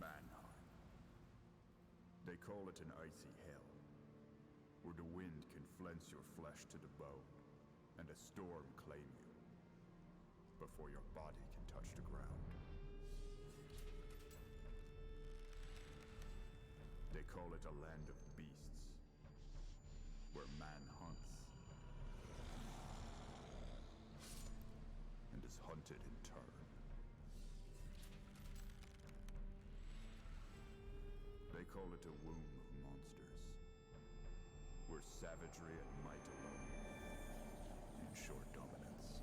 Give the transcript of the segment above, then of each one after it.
Manheim. They call it an icy hell, where the wind can flense your flesh to the bone, and a storm claim you, before your body can touch the ground. They call it a land of beasts, where man hunts, and is hunted in turn. They call it a womb of monsters, where savagery and might alone ensure dominance.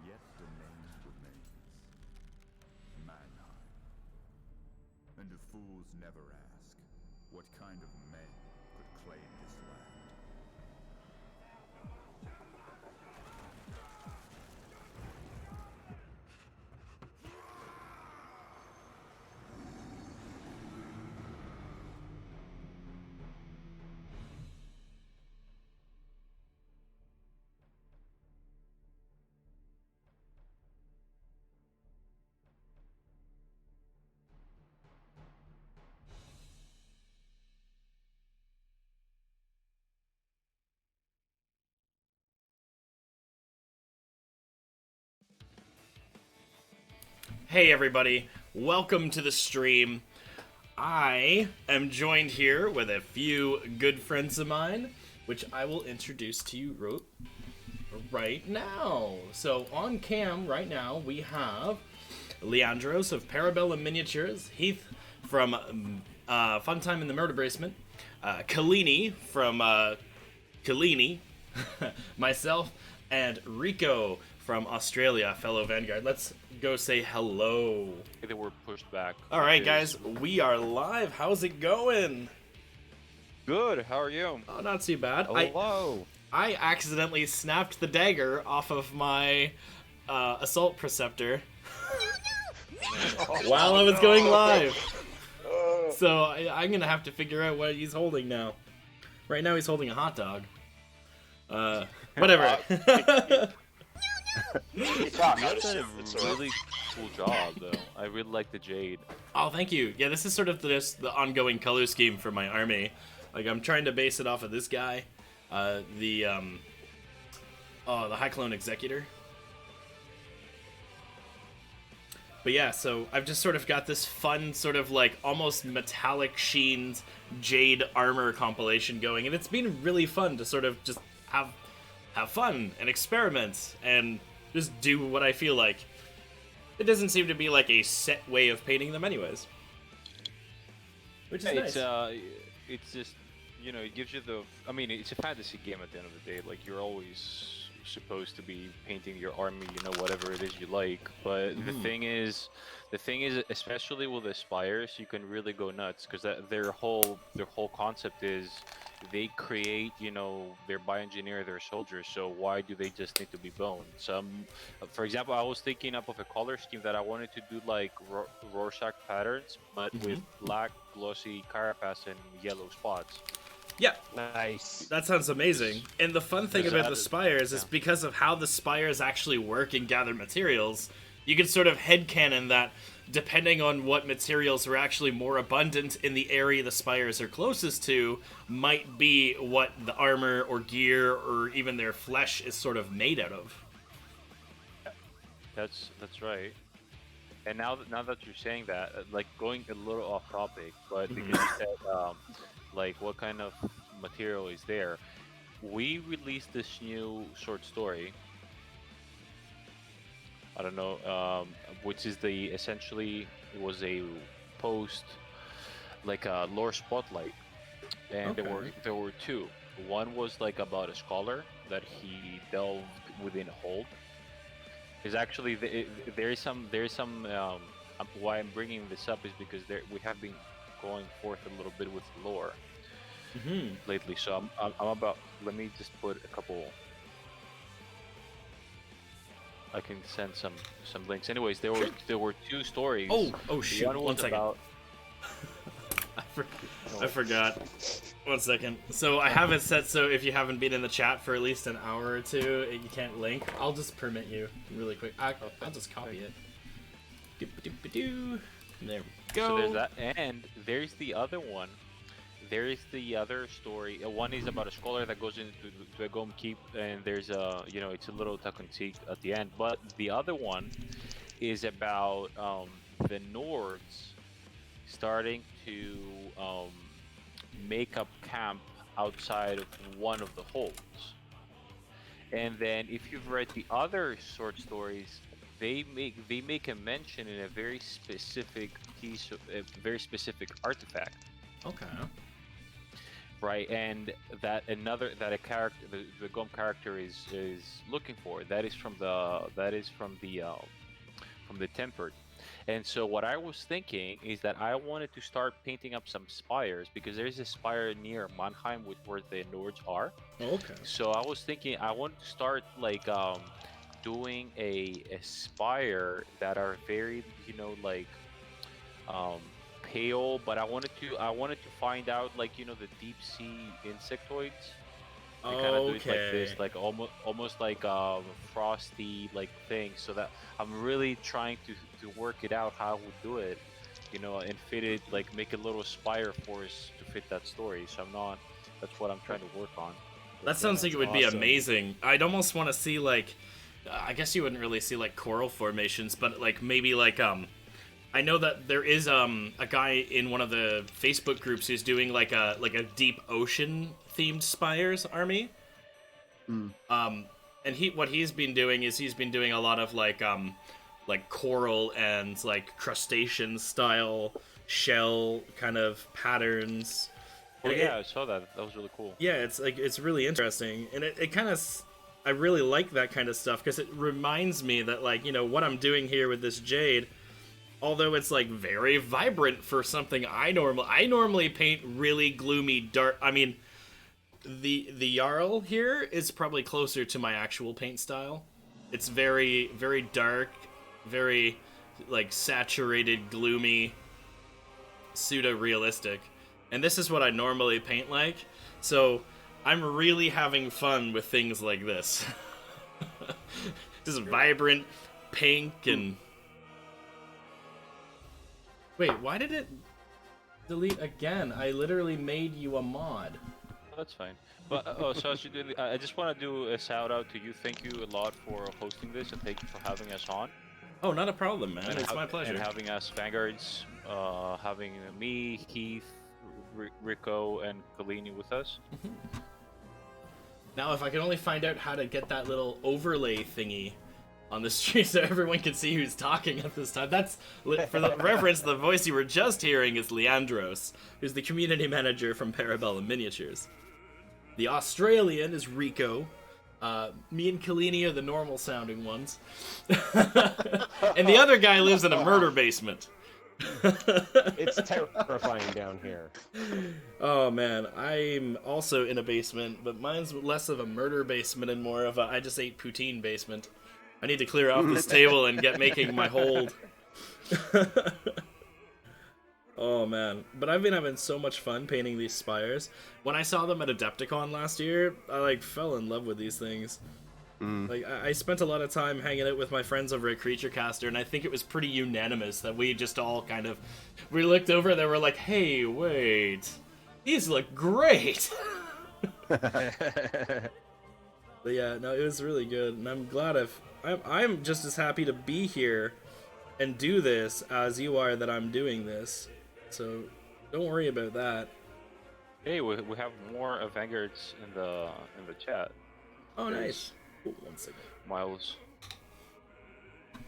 Yet the name remains Manheim. And the fools never ask what kind of men could claim this land. Hey everybody, welcome to the stream. I am joined here with a few good friends of mine, which I will introduce to you right now. So on cam right now we have Leandros of Bellum Miniatures, Heath from Fun Time in the Murder Basement, Kalini from Kalini, myself, and Rico from Australia, fellow Vanguard. Let's go say hello. They were pushed back. All right, guys, we are live. How's it going? Good. How are you? Oh, not too bad. Hello. I accidentally snapped the dagger off of my assault preceptor while I was going live. So I'm gonna have to figure out what he's holding now. Right now, he's holding a hot dog. Whatever. You did a really cool job, though. I really like the jade. Oh, thank you. Yeah, this is sort of the ongoing color scheme for my army. Like, I'm trying to base it off of this guy, the High Clone Executor. But yeah, so I've just sort of got this fun, sort of like almost metallic sheened jade armor compilation going, and it's been really fun to sort of just have fun and experiment and just do what I feel like. It doesn't seem to be like a set way of painting them anyways. Which is nice. It's just, you know, it gives you the... I mean, it's a fantasy game at the end of the day. Like, you're always supposed to be painting your army, you know, whatever it is you like. But the thing is, especially with the spires, you can really go nuts, because their whole concept is they create, you know, they bioengineer their soldiers, so why do they just need to be boned? For example, I was thinking up of a color scheme that I wanted to do like Rorschach patterns, but with black glossy carapace and yellow spots. Yeah. Nice. That sounds amazing. And the fun thing about the spires is because of how the spires actually work and gather materials, you can sort of headcanon that depending on what materials are actually more abundant in the area the spires are closest to, might be what the armor or gear or even their flesh is sort of made out of. That's right. And now that you're saying that, like going a little off topic, but because you said like what kind of material is there, we released this new short story. I don't know, which is essentially it was a post, like a lore spotlight, and there were two. One was like about a scholar that he delved within a hold. Is actually there is some why I'm bringing this up is because we have been going forth a little bit with lore Hmm. lately. So I'm about. Let me just put a couple. I can send some links. Anyways, there were two stories. Oh shoot! One One was second. about. I forgot. 1 second. So I have it set so if you haven't been in the chat for at least an hour or two, you can't link. I'll just permit you really quick. I'll just copy it. Doop-a-doop-a-doo. There we go. So there's that, and there's the other one. There is the other story. One is about a scholar that goes into to a Gom Keep, and there's a it's a little tongue-in-cheek at the end. But the other one is about the Nords starting to make up camp outside of one of the holds. And then if you've read the other short stories, they make a mention in a very specific piece of a very specific artifact. Okay. Right, and that a character, the Gom character is looking for. That is from the Tempered. And so what I was thinking is that I wanted to start painting up some spires because there's a spire near Mannheim where the Nords are. Okay. So I was thinking I wanted to start like doing a spire that are very pale, but I wanted to find out like the deep sea insectoids. They kind of do it like this, like almost like frosty like thing. So that I'm really trying to work it out how I would do it, and fit it like make a little spire for us to fit that story. So that's what I'm trying to work on. That sounds like it would be amazing. I'd almost want to see like, I guess you wouldn't really see like coral formations, but like maybe like I know that there is a guy in one of the Facebook groups who's doing like a deep ocean themed spires army. And what he's been doing is he's been doing a lot of like coral and like crustacean style shell kind of patterns. Oh yeah, I saw that. That was really cool. Yeah, it's really interesting, and it kind of I really like that kind of stuff because it reminds me that like what I'm doing here with this jade. Although it's like very vibrant for something I normally paint really gloomy dark. I mean, the Jarl here is probably closer to my actual paint style. It's very very dark, very like saturated, gloomy, pseudo realistic, and this is what I normally paint like. So I'm really having fun with things like this. Just vibrant pink and. Wait, why did it delete again? I literally made you a mod. That's fine. But so I just want to do a shout out to you. Thank you a lot for hosting this, and thank you for having us on. Oh, not a problem, man. It's my pleasure. And having us Vanguards, having me, Heath, Rico, and Kalini with us. Now, if I could only find out how to get that little overlay thingy on the stream so everyone can see who's talking at this time. That's, for the reference, the voice you were just hearing is Leandros, who's the community manager from Bellum Miniatures. The Australian is Rico. Me and Kalini are the normal sounding ones. And the other guy lives in a murder basement. It's terrifying down here. Oh man, I'm also in a basement, but mine's less of a murder basement and more of a I just ate poutine basement. I need to clear off this table and get making my hold. Oh man, but I've been having so much fun painting these spires. When I saw them at Adepticon last year, I like fell in love with these things. Like I spent a lot of time hanging out with my friends over at Creature Caster, and I think it was pretty unanimous that we just all kind of we looked over and they were like, "Hey, wait, these look great." But yeah, no, it was really good, and I'm glad I'm just as happy to be here and do this as you are that I'm doing this. So don't worry about that. Hey, we have more Vanguards in the chat. Oh, nice. Ooh, 1 second. Miles.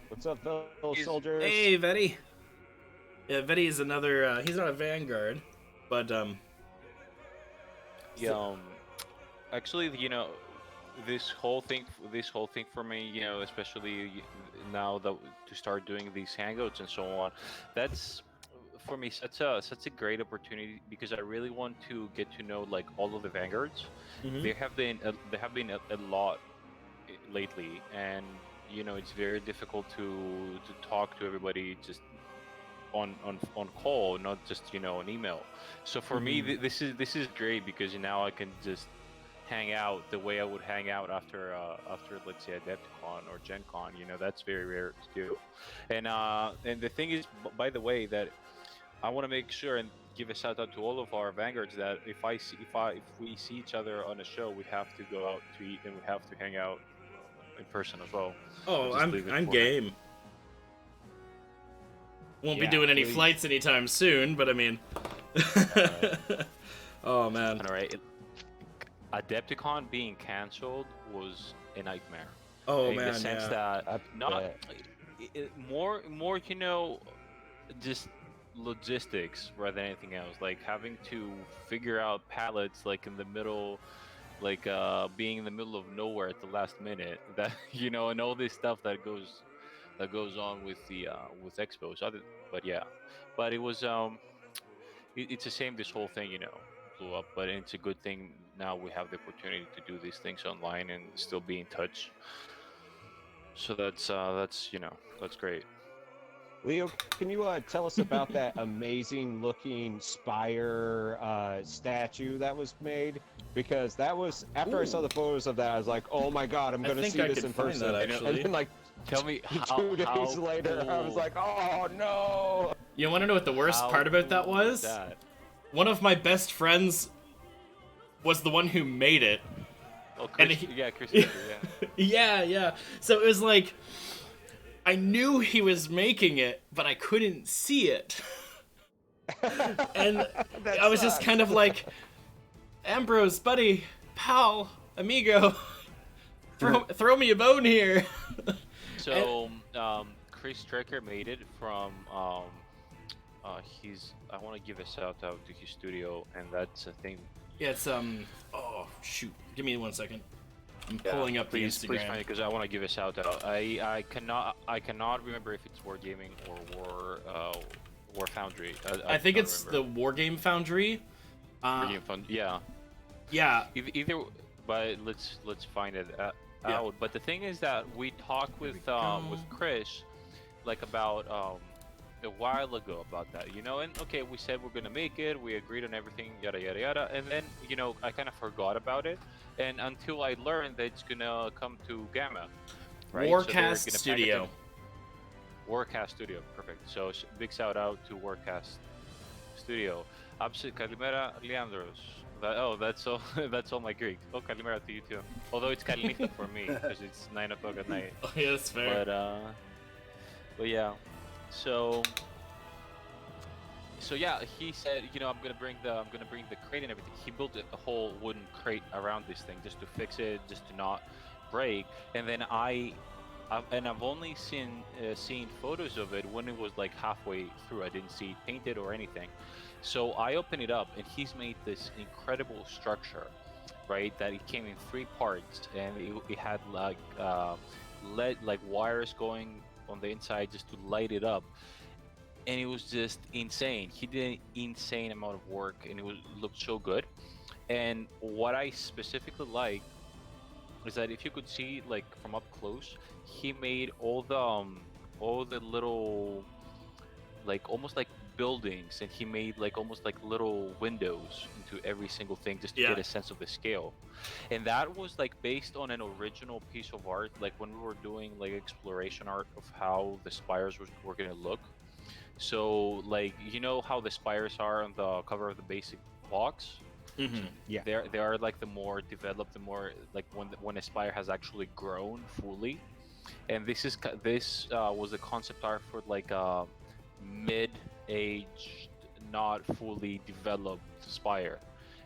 What's up, fellow soldiers? Hey, Vetty. Yeah, Vetty is another. He's not a Vanguard, but Actually, this whole thing for me, especially now that to start doing these hangouts and so on, that's for me such a great opportunity because I really want to get to know like all of the vanguards. Hmm. There have been a lot lately, and it's very difficult to talk to everybody just on call, not just on email. So for me, Hmm. this is great because now I can just hang out the way I would hang out after let's say Adepticon or Gen Con. That's very rare to do. And the thing is, by the way, that I want to make sure and give a shout out to all of our vanguards that if we see each other on a show, we have to go out to eat and we have to hang out in person as well. Oh, I'll just leave it I'm for him. game. Won't be Yeah, doing any please. flights anytime soon, but I mean. Alright. Oh man. All right. Adepticon being cancelled was a nightmare. Oh In the man, sense yeah. that I not bet. more just logistics rather than anything else. Like having to figure out pallets like in the middle, like being in the middle of nowhere at the last minute. That and all this stuff that goes on with the with expos. But yeah, but it was it's a shame this whole thing blew up, but it's a good thing now we have the opportunity to do these things online and still be in touch. So that's great. Leo, can you tell us about that amazing looking spire statue that was made? Because that was after I saw Ooh. the photos of that, I was like, oh my god, I'm I gonna think see I this could in find person. that, And actually. then like Tell me two days later, I was cool- like, oh no. You want to know what the worst how part about that cool was? that? One of my best friends was the one who made it. Oh, And Chris, yeah. Yeah, yeah. So it was like I knew he was making it, but I couldn't see it. And That I was just sucks. kind of like, Ambrose, buddy, pal, amigo, throw me a bone here. So, Chris Trekker made it from I want to give a shout out to his studio, and that's a thing. Yeah, it's oh shoot, give me 1 second. I'm pulling up Please the find Instagram. it because I want to give a shout out. I cannot remember if it's Wargaming or War Foundry. I think don't it's remember. the Wargame Foundry. Wargame Fund. Yeah. Yeah. Either, but let's find it Yeah. out. But the thing is that we talked with go. with Chris, like about a while ago about that, and okay, we said we're gonna make it, we agreed on everything, yada yada yada, and then I kind of forgot about it, and until I learned that it's gonna come to Gamma, right? So they're Warcast gonna pack it Studio. in- Warcast Studio, perfect. So big shout out to Warcast Studio. Kalimera Leandros. That's all. That's all my Greek. Oh, Kalimera to you too. Although it's Kalinicha for me because it's 9 o'clock at night. Oh, yeah, that's fair. But yeah, so yeah, he said, I'm gonna bring the crate and everything. He built a whole wooden crate around this thing just to fix it, just to not break. And then I've only seen photos of it when it was like halfway through. I didn't see it painted or anything. So I opened it up, and he's made this incredible structure, right? That it came in 3 parts, and it had like LED, like wires going on the inside just to light it up, and it was just insane. He did an insane amount of work, and it looked so good. And what I specifically like is that if you could see like from up close, he made all the little, like almost like buildings, and he made like almost like little windows into every single thing just to Yeah. get a sense of the scale. And that was like based on an original piece of art, like when we were doing like exploration art of how the spires were gonna look. So like how the spires are on the cover of the basic box. Mhm. Yeah. They are like the more developed, the more like when a spire has actually grown fully. And this was the concept art for like a mid-aged, not fully developed spire,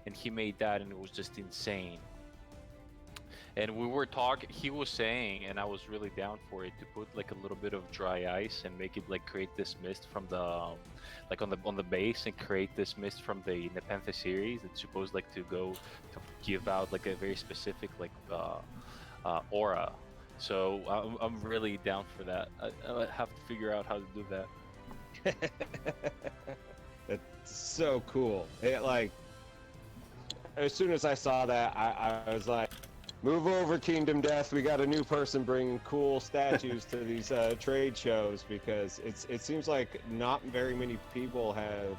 and he made that, and it was just insane. And we were talking. He was saying, and I was really down for it, to put like a little bit of dry ice and make it like create this mist from the, like on the base, and create this mist from the Nepenthe series. It's supposed like to go to give out like a very specific like aura. So I'm really down for that. I have to figure out how to do that. That's so cool. It like, as soon as I saw that, I was like, move over, Kingdom Death. We got a new person bringing cool statues to these trade shows, because it seems like not very many people have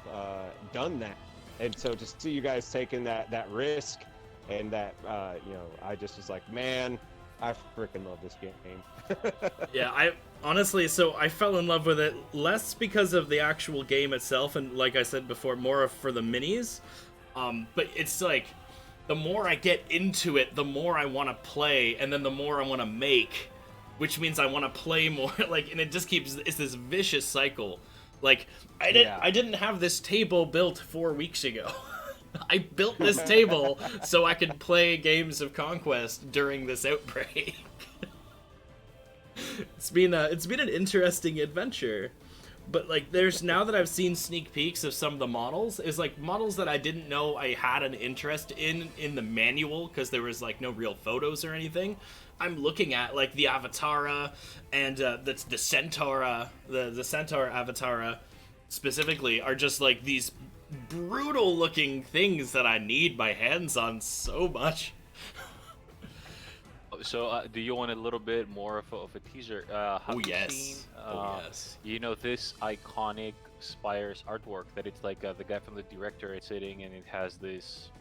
done that. And so to see you guys taking that risk, and that, I just was like, man, I freaking love this game. Yeah, I honestly, so I fell in love with it less because of the actual game itself, and like I said before, more for the minis. But it's like, the more I get into it, the more I want to play, and then the more I want to make, which means I want to play more. Like, and it just it's this vicious cycle. Like, I didn't have this table built 4 weeks ago. I built this table so I could play games of Conquest during this outbreak. It's been an interesting adventure. But like, there's, now that I've seen sneak peeks of some of the models, is like models that I didn't know I had an interest in the manual, because there was like no real photos or anything. I'm looking at like the Avatara and the Centaura, the Centaur Avatara specifically, are just like these brutal looking things that I need my hands on so much. So, do you want a little bit more of a teaser? Have Oh, you yes. seen, Yes. you know, this iconic Spires artwork that it's like the guy from the director is sitting, and it has these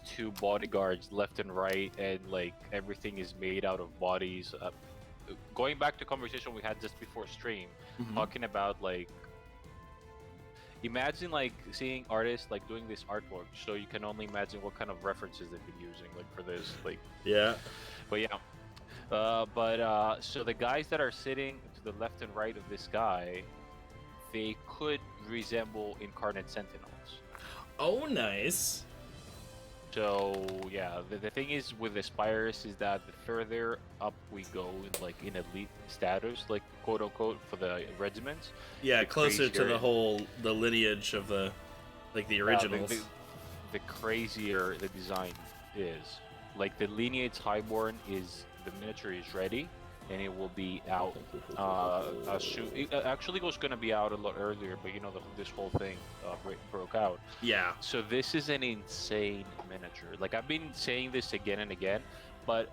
two bodyguards left and right, and like everything is made out of bodies. Going back to conversation we had just before stream, talking about like, imagine like seeing artists like doing this artwork, so you can only imagine what kind of references they've been using like for this, like. Yeah. But yeah, so the guys that are sitting to the left and right of this guy, they could resemble incarnate sentinels. Oh, nice. So yeah, the thing is with the Spires is that the further up we go in elite status, like quote unquote, for the regiments. Yeah, the closer to crazier the lineage of the originals. The crazier the design is. Like the Lineage Highborn the miniature is ready, and it will be out. It actually was gonna be out a lot earlier, but this whole thing broke out. Yeah. So this is an insane miniature. Like I've been saying this again and again, but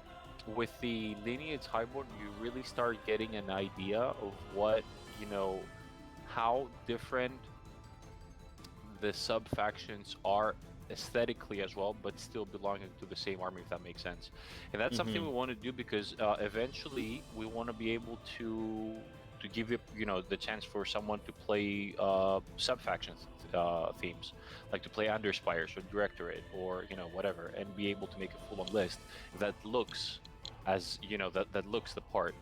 with the Lineage Highborn, you really start getting an idea of what how different the sub factions are aesthetically as well, but still belonging to the same army, if that makes sense. And that's something we want to do, because eventually we want to be able to give it, the chance for someone to play sub factions themes, like to play under Spires or Directorate or whatever, and be able to make a full-on list that looks as that looks the part.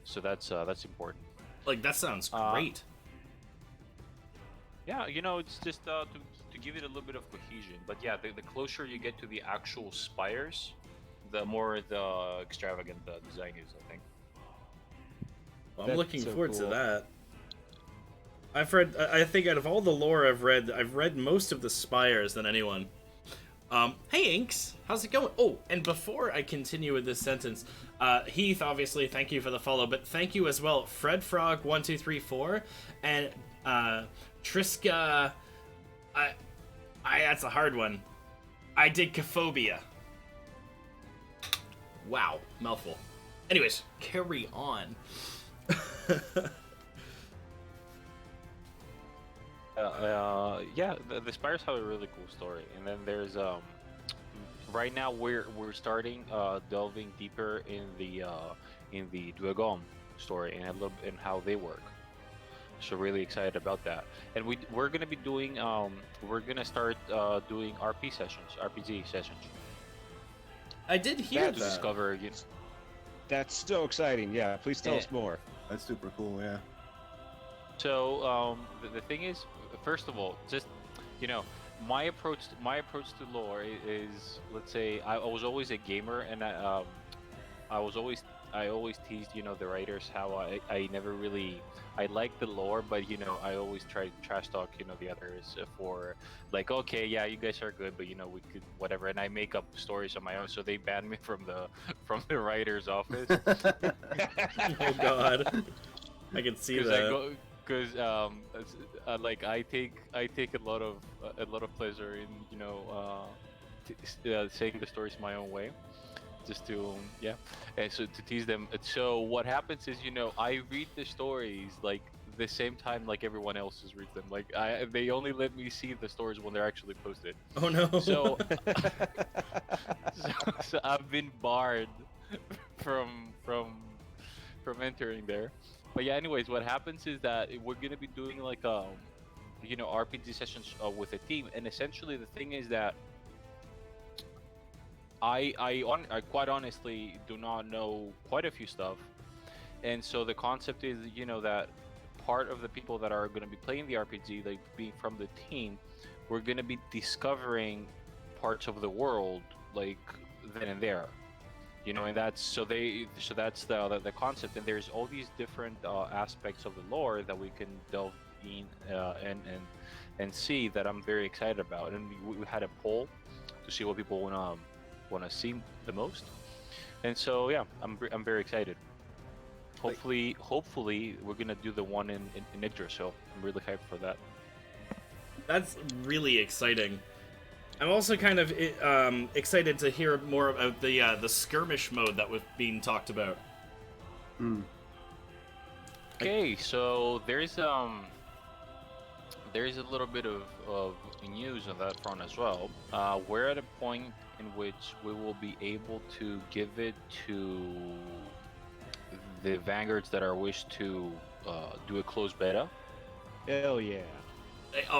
So that's important. Like, that sounds great. Yeah, it's just to give it a little bit of cohesion. But yeah, the closer you get to the actual Spires, the more the extravagant the design is, I think. Well, I'm looking forward to that. I think out of all the lore I've read most of the Spires than anyone. Hey Inks, how's it going? Oh, and before I continue with this sentence, Heath, obviously, thank you for the follow, but thank you as well, Fred Frog 1234 and Triska. That's a hard one. I did Caphobia. Wow, mouthful. Anyways, carry on. Yeah, the Spires have a really cool story, and then there's right now we're starting delving deeper in the Duergom story and how they work. So really excited about that, and we're gonna be doing we're gonna start doing RPG sessions. I did hear to that. discover. That's so exciting. Yeah, please tell us more. That's super cool. Yeah. So the thing is, first of all, just my approach to lore is, let's say, I was always a gamer, and I was always I always teased, the writers, how I never really, I like the lore, but I always try to trash talk, the others, for, like, okay, yeah, you guys are good, but we could whatever, and I make up stories on my own, so they banned me from the from the writer's office. Oh God, I can see Because that. like I take a lot of pleasure in saying the stories my own way, just to yeah, and so to tease them. So what happens is, I read the stories like the same time like everyone else is reads them. Like they only let me see the stories when they're actually posted. Oh no. So so I've been barred from from from entering there. But yeah, anyways, what happens is that we're gonna be doing like RPG sessions with a team, and essentially the thing is that I quite honestly do not know quite a few stuff, and so the concept is that part of the people that are gonna be playing the RPG, like being from the team, we're gonna be discovering parts of the world like then and there. And that's the concept, and there's all these different aspects of the lore that we can delve in and see, that I'm very excited about. And we had a poll to see what people wanna see the most, and so yeah, I'm very excited. Hopefully we're gonna do the one in Idris, so I'm really hyped for that. That's really exciting. I'm also kind of excited to hear more about the skirmish mode that was being talked about. Okay, so there's a little bit of news on that front as well. We're at a point in which we will be able to give it to the vanguards that are wish to do a closed beta. Hell yeah.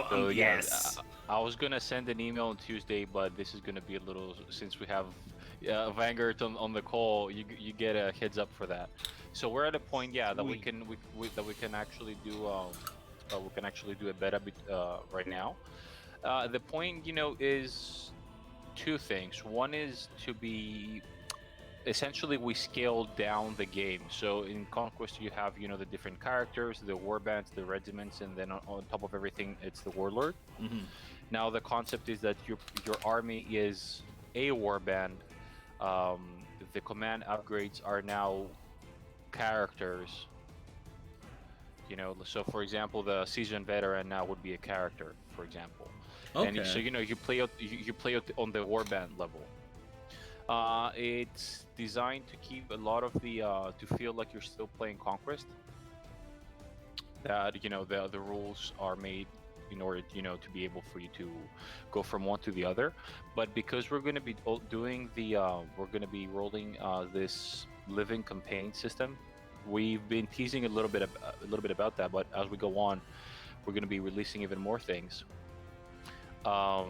So yeah, Yes. I was gonna send an email on Tuesday, but this is gonna be a little, since we have vanguards on the call. You get a heads up for that. So we're at a point, yeah, that Sweet. we can actually do a beta right now. The point, is two things. One is to be, essentially, we scale down the game. So in Conquest you have the different characters, the warbands, the regiments, and then on top of everything it's the warlord. Hmm. Now the concept is that your army is a warband. um, the command upgrades are now characters. So for example, the seasoned veteran now would be a character, for example. And so Okay. you play on the warband level. It's designed to keep a lot of the to feel like you're still playing Conquest. That the rules are made in order to be able for you to go from one to the other. But because we're going to be doing we're going to be rolling this living campaign system. We've been teasing a little bit about that, but as we go on, we're going to be releasing even more things. Um,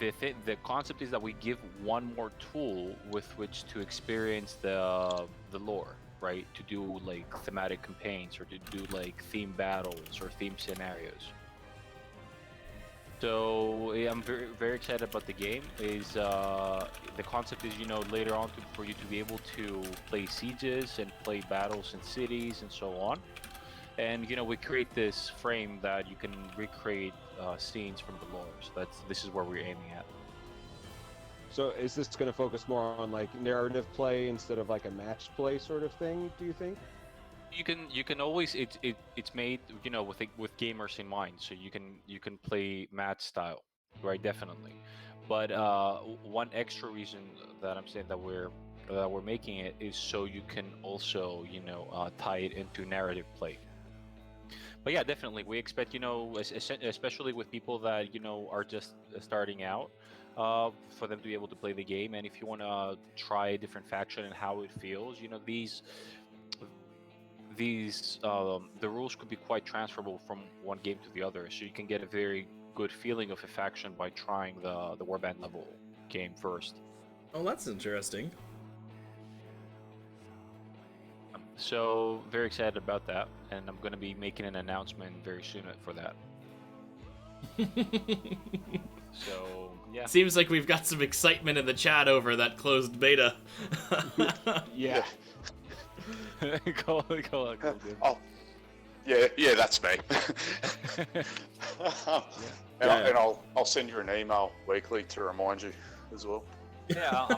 the concept is that we give one more tool with which to experience the lore, right? To do like thematic campaigns, or to do like theme battles or theme scenarios. So yeah, I'm very very excited about the game. The concept is, later on, for you to be able to play sieges and play battles in cities and so on. And we create this frame that you can recreate scenes from the lore. So this is where we're aiming at. So is this going to focus more on like narrative play instead of like a match play sort of thing, do you think? You can always, it's made with gamers in mind, so you can play match style, right? Definitely. But one extra reason that I'm saying that we're making it is so you can also tie it into narrative play. But yeah, definitely, we expect, especially with people that are just starting out, for them to be able to play the game. And if you want to try a different faction and how it feels, the rules could be quite transferable from one game to the other, so you can get a very good feeling of a faction by trying the warband level game first. Oh, that's interesting. So very excited about that, and I'm going to be making an announcement very soon for that. So yeah. Seems like we've got some excitement in the chat over that closed beta. Yeah. Go on, dude. Oh, yeah, that's me. Yeah. And I'll send you an email weekly to remind you as well. Yeah,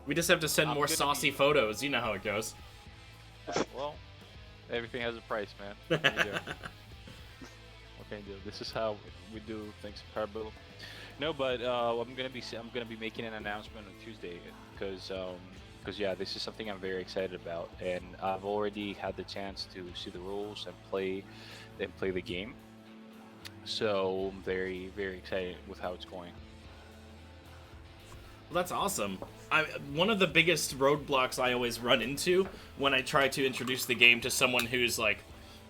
We just have to send I'm more gonna saucy be- photos. You know how it goes. well, everything has a price, man. What can you do? What can you do? This is how we do things in Bellum. No, but I'm gonna be making an announcement on Tuesday because yeah, this is something I'm very excited about, and I've already had the chance to see the rules and play the game. So I'm very very excited with how it's going. Well, that's awesome. One of the biggest roadblocks I always run into when I try to introduce the game to someone who's like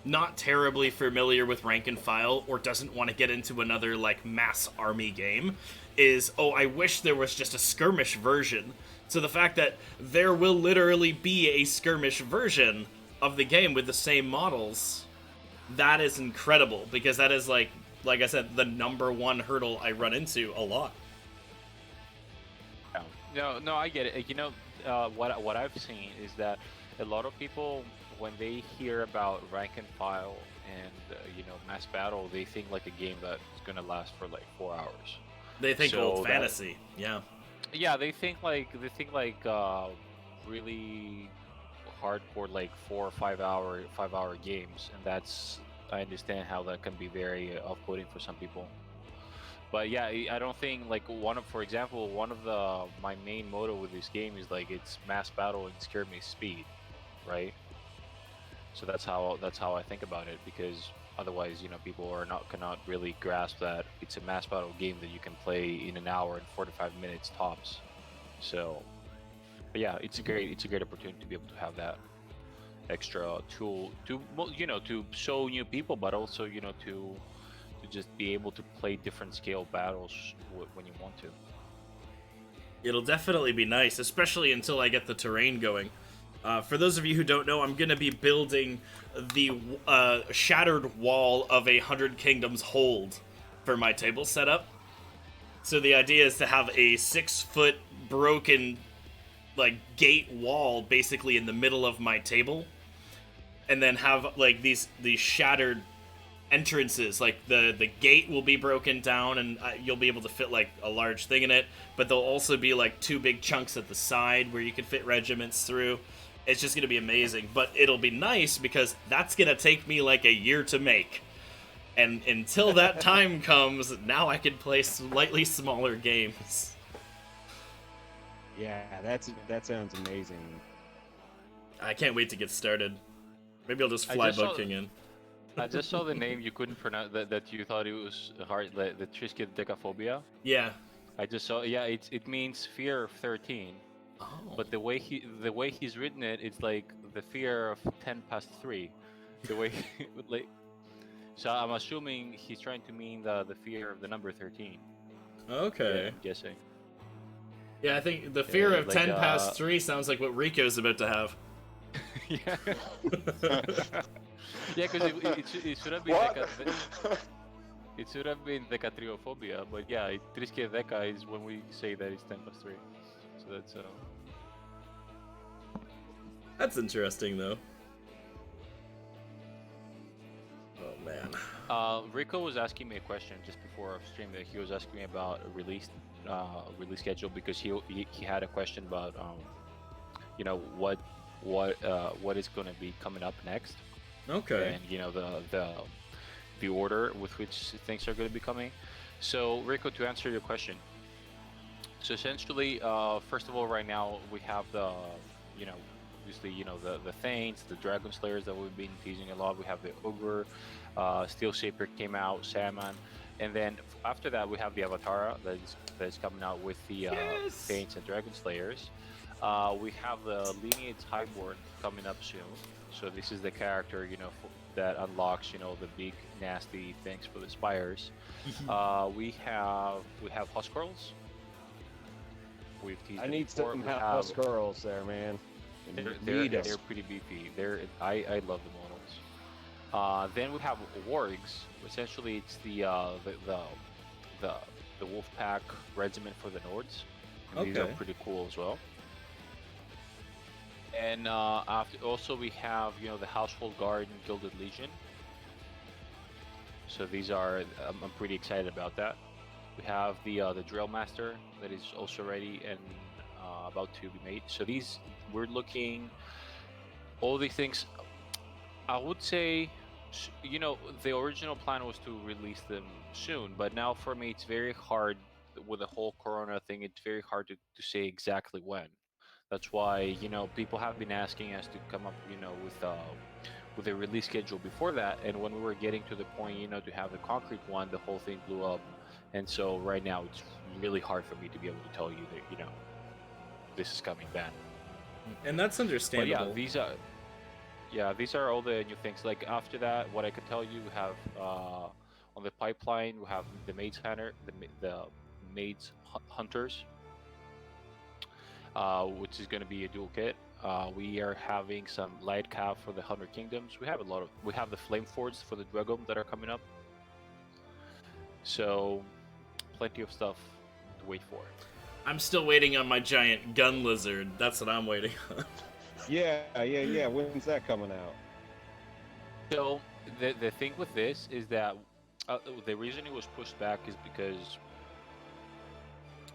not terribly familiar with rank and file or doesn't want to get into another like mass army game is, oh, I wish there was just a skirmish version. So the fact that there will literally be a skirmish version of the game with the same models, that is incredible, because that is like I said, the number one hurdle I run into a lot. No, I get it. You know, what I've seen is that a lot of people, when they hear about rank and file and mass battle, they think like a game that's gonna last for like 4 hours. They think So old that- fantasy. Yeah. Yeah, they think really hardcore, like 4 or 5 hour games, and I understand how that can be very off-putting for some people. But yeah, I don't think like for example, one of my main motto with this game is like it's mass battle and scare me speed, right? So that's how I think about it, because otherwise, people cannot really grasp that it's a mass battle game that you can play in an hour and 45 minutes tops. So, but yeah, it's a great opportunity to be able to have that extra tool to to show new people, but also to just be able to play different scale battles when you want to. It'll definitely be nice, especially until I get the terrain going. For those of you who don't know, I'm going to be building the shattered wall of 100 Kingdoms hold for my table setup. So the idea is to have a 6-foot broken like gate wall basically in the middle of my table, and then have like these shattered entrances. Like the gate will be broken down, and you'll be able to fit like a large thing in it, but there'll also be like 2 big chunks at the side where you can fit regiments through. It's just gonna be amazing, but it'll be nice because that's gonna take me like a year to make, and until that time comes, now I can play slightly smaller games. Yeah, that sounds amazing. I can't wait to get started. Maybe I'll just I fly just saw- Bug King in. I just saw the name you couldn't pronounce, that you thought it was hard, like the triskaidekaphobia. Yeah. I just saw, yeah, it means fear of 13. Oh. But the way he's written it, it's like the fear of 10 past 3. The way like, so I'm assuming he's trying to mean the fear of the number 13. Okay. Yeah, I'm guessing. Yeah, I think the fear of like, 10 past 3 sounds like what Rico's about to have. Yeah. Yeah, because it should have been What? it should have been decatriophobia, but yeah, triskaideka is when we say that it's 10 past 3. So that's That's interesting, though. Oh, man. Rico was asking me a question just before our stream. That he was asking me about a release schedule, because he had a question about what is going to be coming up next. Okay. And the order with which things are going to be coming. So Rico, to answer your question, so essentially, first of all, right now we have obviously the Thanes, the Dragon Slayers that we've been teasing a lot. We have the Ogre, Steel Shaper came out, Salmon, and then after that we have the Avatara that is coming out with the Thanes and Dragon Slayers. We have the Lineage Highborn coming up soon. So this is the character, that unlocks, the big nasty things for the spires. We have Huskarls. We've teased I them need before. some We house have- girls there, man. They're Need 'em. pretty beefy. I love the models. Then we have wargs. Essentially, it's the wolf pack regiment for the Nords. And these are Okay. pretty cool as well. And also we have the Household Guard and Gilded Legion. So these are I'm pretty excited about that. We have the Drill Master that is also ready and about to be made. So these we're looking all these things. I would say, the original plan was to release them soon, but now for me it's very hard with the whole Corona thing. It's very hard to say exactly when. That's why people have been asking us to come up with a release schedule before that. And when we were getting to the point to have the concrete one, the whole thing blew up. And so right now it's really hard for me to be able to tell you that this is coming then. And that's But understandable. these are all the new things. Like after that, what I could tell you, we have on the pipeline, we have the Maids Hunter, the Maids Hunters, which is going to be a dual kit. We are having some light cav for the 100 Kingdoms. We have the Flame Fords for the Dragon that are coming up. So plenty of stuff to wait for. I'm still waiting on my giant gun lizard. That's what I'm waiting on. Yeah. When's that coming out? So the thing with this is that the reason it was pushed back is because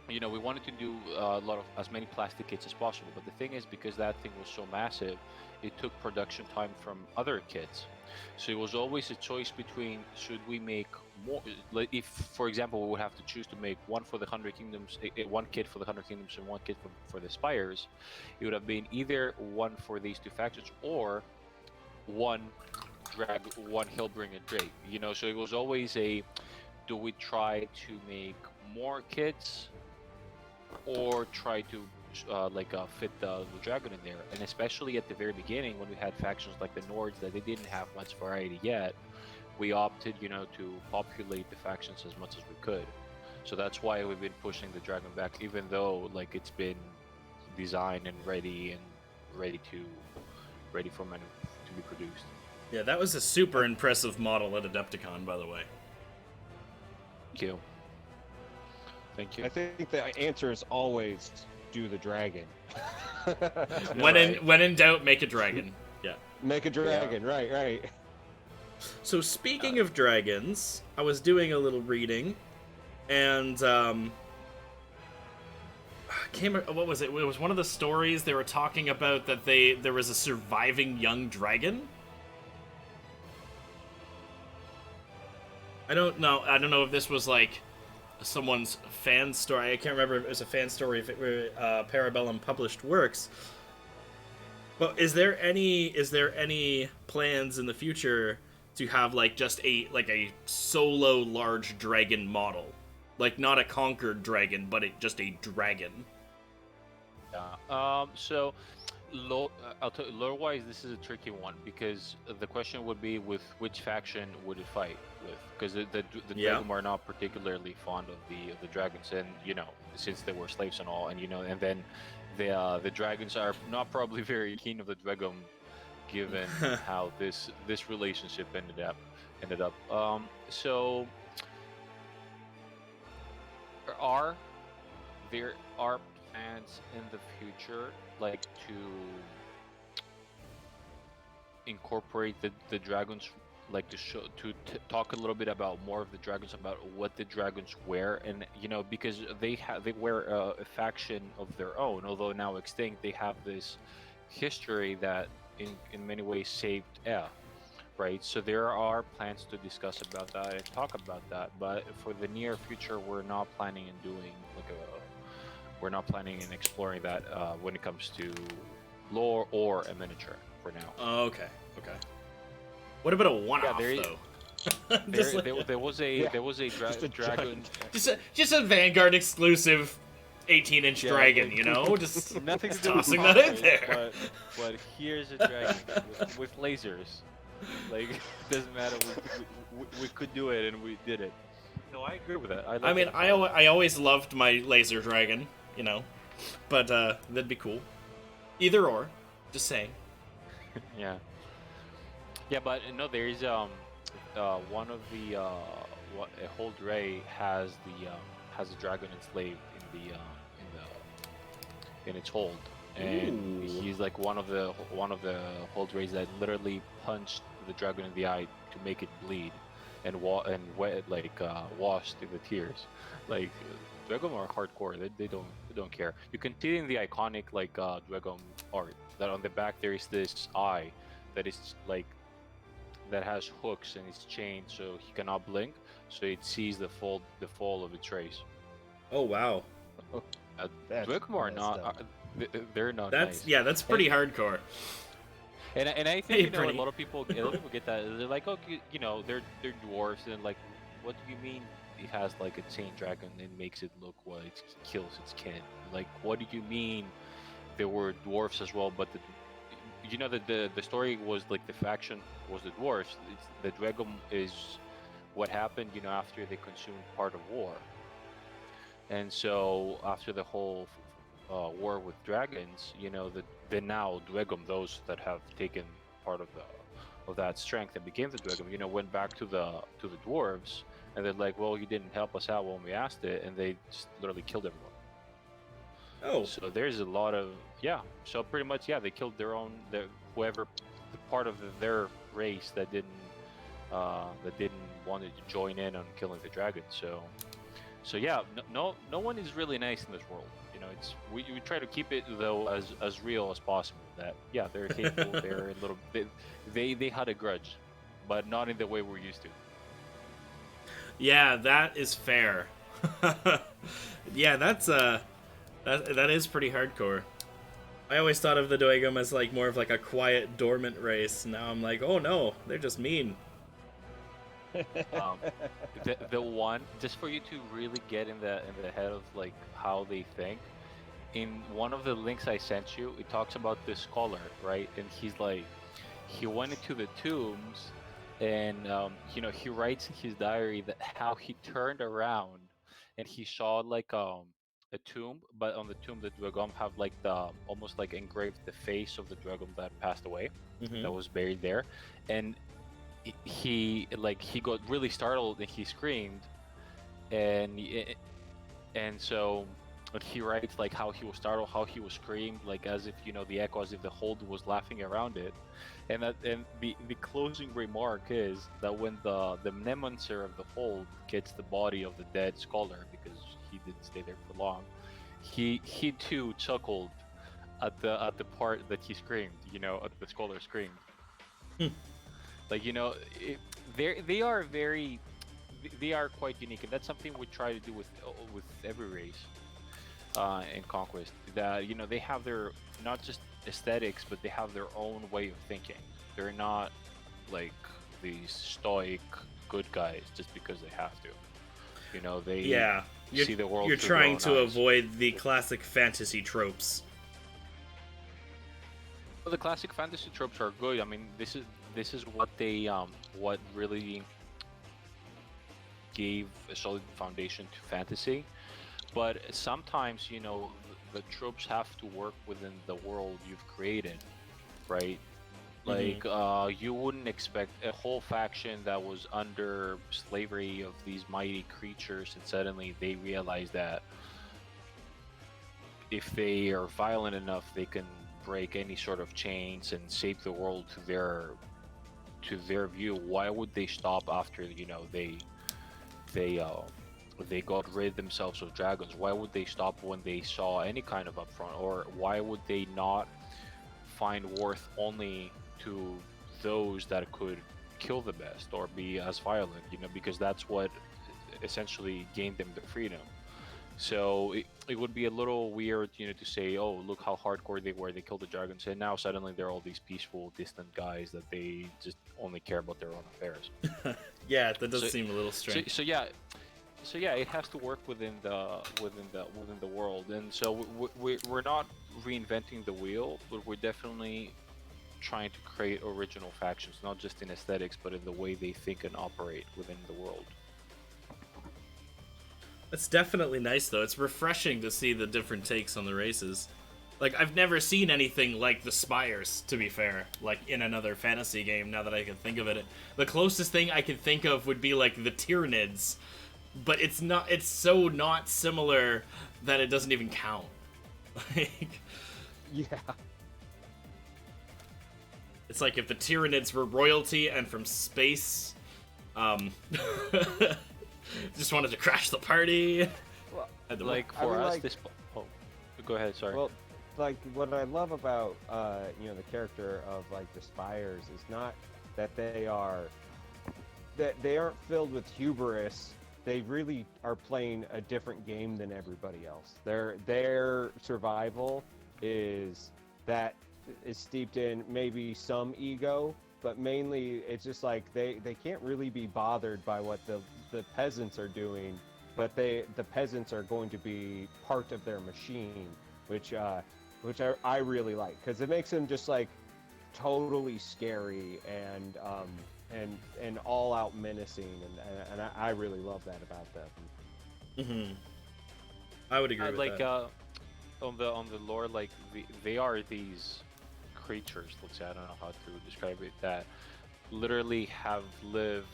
we wanted to do as many plastic kits as possible. But the thing is, because that thing was so massive, it took production time from other kits. So it was always a choice between should we make more. Like if, for example, we would have to choose to make one for the 100 Kingdoms, one kit for the 100 Kingdoms, and one kit for the Spires. It would have been either one for these two factions or one Hillbringer Drake. So it was always do we try to make more kits or try to fit the dragon in there? And especially at the very beginning when we had factions like the Nords that they didn't have much variety yet, we opted to populate the factions as much as we could. So that's why we've been pushing the dragon back, even though it's been designed and ready for men to be produced. Yeah, that was a super impressive model at Adepticon, by the way. Thank you. I think the answer is always do the dragon. When in doubt, make a dragon. Yeah. Make a dragon, right. So speaking of dragons, I was doing a little reading, and what was it? It was one of the stories they were talking about that there was a surviving young dragon. I don't know if this was like someone's fan story. I can't remember if it was a fan story, if it were Parabellum published works. But is there any plans in the future to have just a solo large dragon model, not a conquered dragon, but just a dragon? Yeah. So I'll tell you, lore-wise, this is a tricky one because the question would be with which faction would it fight with? Because the Dragon are not particularly fond of the dragons, and since they were slaves and all, and and then the dragons are not probably very keen of the Dragon, given how this relationship ended up. So there are plans in the future to incorporate the dragons, to talk a little bit about more of the dragons, about what the dragons wear, and because they wear a faction of their own, although now extinct. They have this history that in many ways saved right? So there are plans to discuss about that and talk about that, but for the near future we're not planning on doing exploring that when it comes to lore or a miniature for now. Oh, okay. What about a one-off though? There was a dragon. Just a Vanguard exclusive 18-inch dragon, just nothing to do tossing with that in there. But here's a dragon with lasers. Doesn't matter. We could do it, and we did it. No, I agree with that. I always loved my laser dragon, but that'd be cool. Either or, just saying. Yeah. Yeah, but no, there is one of the what a hold ray has a dragon enslaved in its hold, and Ooh. he's like one of the hold rays that literally punched the dragon in the eye to make it bleed, and washed in the tears. Like Dragon are hardcore. They don't care. You can see in the iconic Dragon art that on the back there is this eye that is like that has hooks and it's chained so he cannot blink, so it sees the fall of its race. Oh wow. That's Dragon are messed not. up. They're not That's nice. yeah, that's pretty hardcore. And I think Hey, a pretty. lot of people get that. They're like, oh, they're dwarves, and like, what do you mean it has like a chain dragon and makes it look what it kills its kin? Like, what do you mean there were dwarfs as well? But that the story was like the faction was the dwarfs. The dragon is what happened, after they consumed part of war, and so after the whole war with dragons, the now Dwegum, those that have taken part of that strength and became the Dwegum, went back to the dwarves, and they're like, well, you didn't help us out when we asked it, and they just literally killed everyone. Oh. So there's a lot of So pretty much they killed whoever the part of their race that didn't wanted to join in on killing the dragon. So yeah, no one is really nice in this world. It's we try to keep it though as real as possible. That they're hateful, they're a little they had a grudge, but not in the way we're used to. Yeah, that is fair. Yeah, that is pretty hardcore. I always thought of the Doegum as like more of like a quiet, dormant race. Now I'm like, oh no, they're just mean. Um, the one just for you to really get in the head of like how they think. In one of the links I sent you, it talks about this scholar, right? And he's like, he went into the tombs, and he writes in his diary that how he turned around, and he saw like a tomb, but on the tomb the Dwagom have like the almost like engraved the face of the Dwagom that passed away, Mm-hmm. that was buried there, and he got really startled and he screamed, and so but he writes like how he was startled, how he was screamed, like as if the echo, as if the hold was laughing around it, and the closing remark is that when the Nemancer of the hold gets the body of the dead scholar, because he didn't stay there for long, he too chuckled at the part that he screamed, at the scholar screamed. Like they are very, they are quite unique, and that's something we try to do with every race in Conquest. That they have their not just aesthetics, but they have their own way of thinking. They're not like these stoic good guys just because they have to. They Yeah, see the world. you're through their trying own to eyes. avoid the classic fantasy tropes. Well, the classic fantasy tropes are good. I mean, this is what they what really gave a solid foundation to fantasy. But sometimes, the tropes have to work within the world you've created, right? Like, you wouldn't expect a whole faction that was under slavery of these mighty creatures, and suddenly they realize that if they are violent enough, they can break any sort of chains and save the world to their view. Why would they stop after they got rid themselves of dragons? Why would they stop when they saw any kind of upfront? Or why would they not find worth only to those that could kill the best or be as violent? Because that's what essentially gained them their freedom. So it would be a little weird, to say, oh, look how hardcore they were. They killed the dragons, and now suddenly they're all these peaceful, distant guys that they just only care about their own affairs. Yeah, that does So- seem a little strange. So yeah, it has to work within the world, and so we're not reinventing the wheel, but we're definitely trying to create original factions, not just in aesthetics, but in the way they think and operate within the world. It's definitely nice though. It's refreshing to see the different takes on the races. Like, I've never seen anything like the Spires, to be fair, like, in another fantasy game, now that I can think of it. The closest thing I could think of would be, like, the Tyranids, but it's so not similar that it doesn't even count. Like, Yeah. it's like if the Tyranids were royalty and from space, just wanted to crash the party. Well, Like I for mean, us, like- this. Oh, go ahead. Sorry. Well, like what I love about the character of like the Spires is not that they aren't filled with hubris. They really are playing a different game than everybody else. Their survival is steeped in maybe some ego, but mainly it's just like they can't really be bothered by what the peasants are doing, but the peasants are going to be part of their machine, which I really like, because it makes them just like totally scary and all out menacing, and I really love that about them. Mm-hmm. I would agree with like that. on the lore, like they are these creatures. Let's say, I don't know how to describe it, that literally have lived